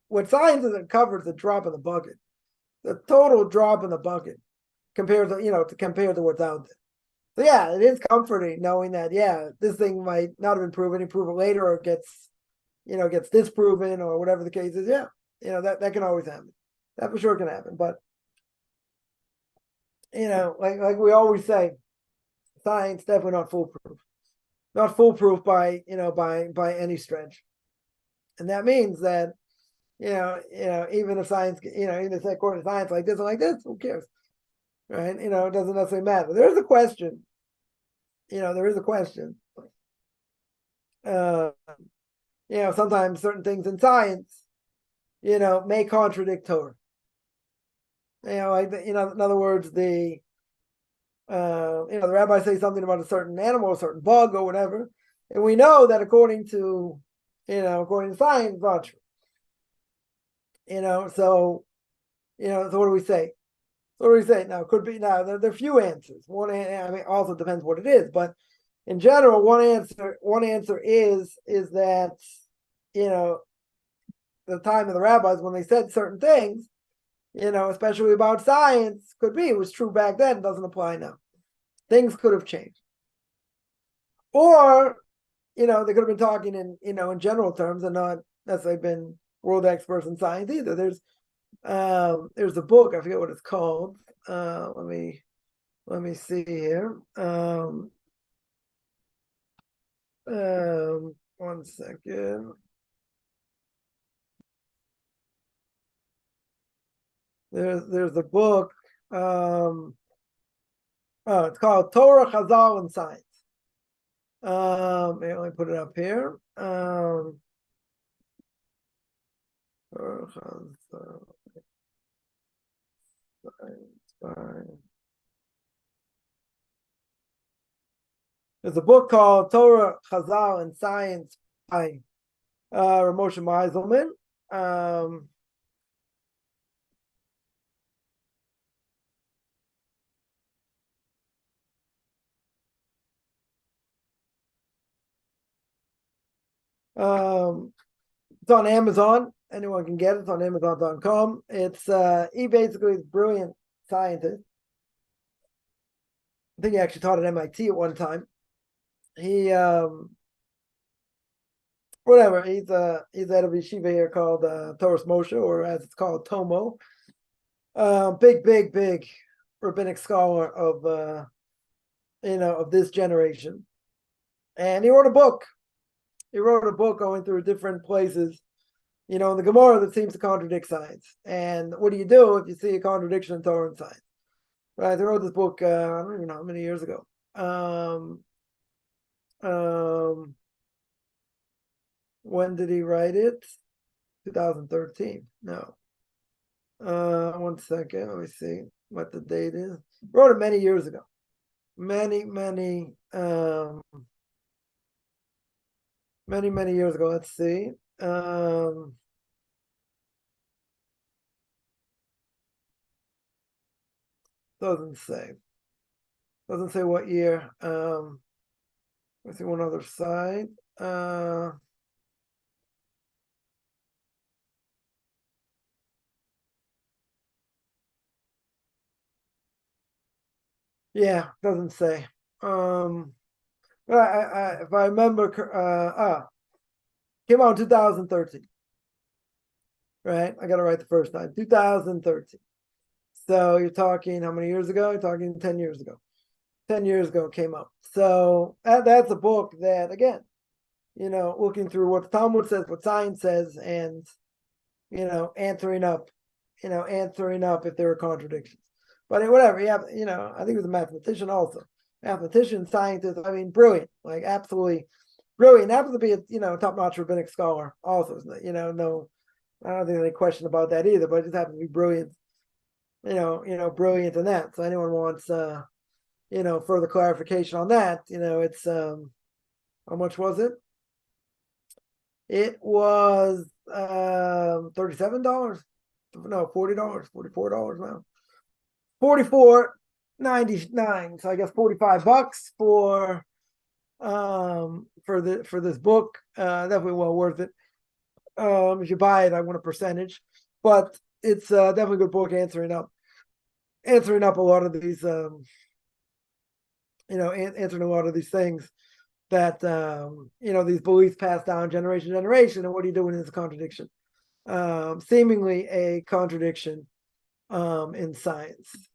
Speaker 1: what science has uncovered is a drop in the bucket, the total drop in the bucket compared to what's out there. So it is comforting knowing that this thing might not have been proven, you prove it later, or it gets disproven, or whatever the case is. That can always happen. That for sure can happen. But like we always say, science definitely not foolproof. Not foolproof by any stretch. And that means that even if science, even if according to science like this and like this, who cares? Right? It doesn't necessarily matter. There is a question. Sometimes certain things in science, may contradict Torah. In other words, the rabbis say something about a certain animal, a certain bug, or whatever, and we know that according to science, it's not true. So what do we say? So what do we say? Now, could be there are few answers. Also depends what it is, but in general, one answer is that the time of the rabbis when they said certain things, especially about science, could be it was true back then, doesn't apply now. Things could have changed, or they could have been talking in general terms and not necessarily been world experts in science either. There's a book, I forget what it's called. Let me see here. One second. There's a book. It's called Torah, Chazal, and Science. Let me put it up here. There's a book called Torah, Chazal, and Science by Ramosha Meiselman. It's on Amazon. Anyone can get it. It's on Amazon.com. It's he basically is a brilliant scientist. I think he actually taught at MIT at one time. He whatever. He's at a yeshiva here called Torah Moshe, or as it's called, Tomo. Big rabbinic scholar of of this generation. And he wrote a book. He wrote a book going through different places, in the Gemara that seems to contradict science. And what do you do if you see a contradiction in Torah and science? Right? He wrote this book, I don't even know how many years ago. When did he write it? 2013. No. 1 second. Let me see what the date is. Wrote it many years ago. Many years ago. Let's see. Doesn't say what year. Let's see one other side. Yeah, doesn't say. But if I remember, came out in 2013. Right? I got it right the first time. 2013. So you're talking how many years ago? You're talking 10 years ago. 10 years ago it came up. So that's a book that, again, looking through what the Talmud says, what science says, and, answering up if there were contradictions. But whatever, I think he was a mathematician also. Mathematician, scientist, brilliant, like absolutely brilliant. Happens to be a, top-notch rabbinic scholar also, no, I don't think there's any question about that either, but it just happens to be brilliant, brilliant in that. So anyone wants, further clarification on that, it's, how much was it? It was $37. No, $40, $44 now. $44.99. So I guess $45 for this book. Definitely well worth it. If you buy it, I want a percentage, but it's definitely a good book answering up a lot of these answering a lot of these things that these beliefs passed down generation to generation. And what are you doing in this contradiction? Seemingly a contradiction in science.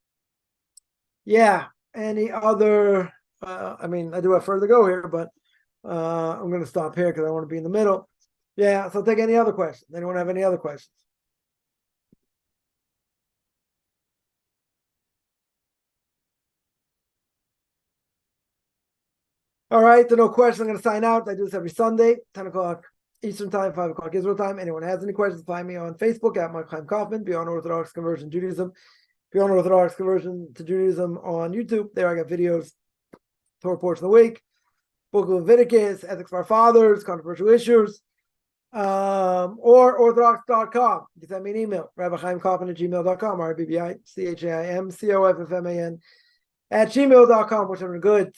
Speaker 1: Yeah. Any other? I do have further to go here, but I'm going to stop here because I want to be in the middle. Yeah. So take any other questions. Anyone have any other questions? All right. There are no questions. I'm going to sign out. I do this every Sunday, 10 o'clock Eastern Time, 5 o'clock Israel Time. Anyone has any questions, find me on Facebook at Mike Chaim Kaufman, Beyond Orthodox Conversion Judaism. Beyond Orthodox Conversion to Judaism on YouTube. There I got videos, Torah portion of the week, Book of Leviticus, Ethics of Our Fathers, Controversial Issues, or Orthodox.com. You can send me an email, rabbichaimkaufman@gmail.com, RBBICHAIMCOFFMAN @gmail.com, whichever good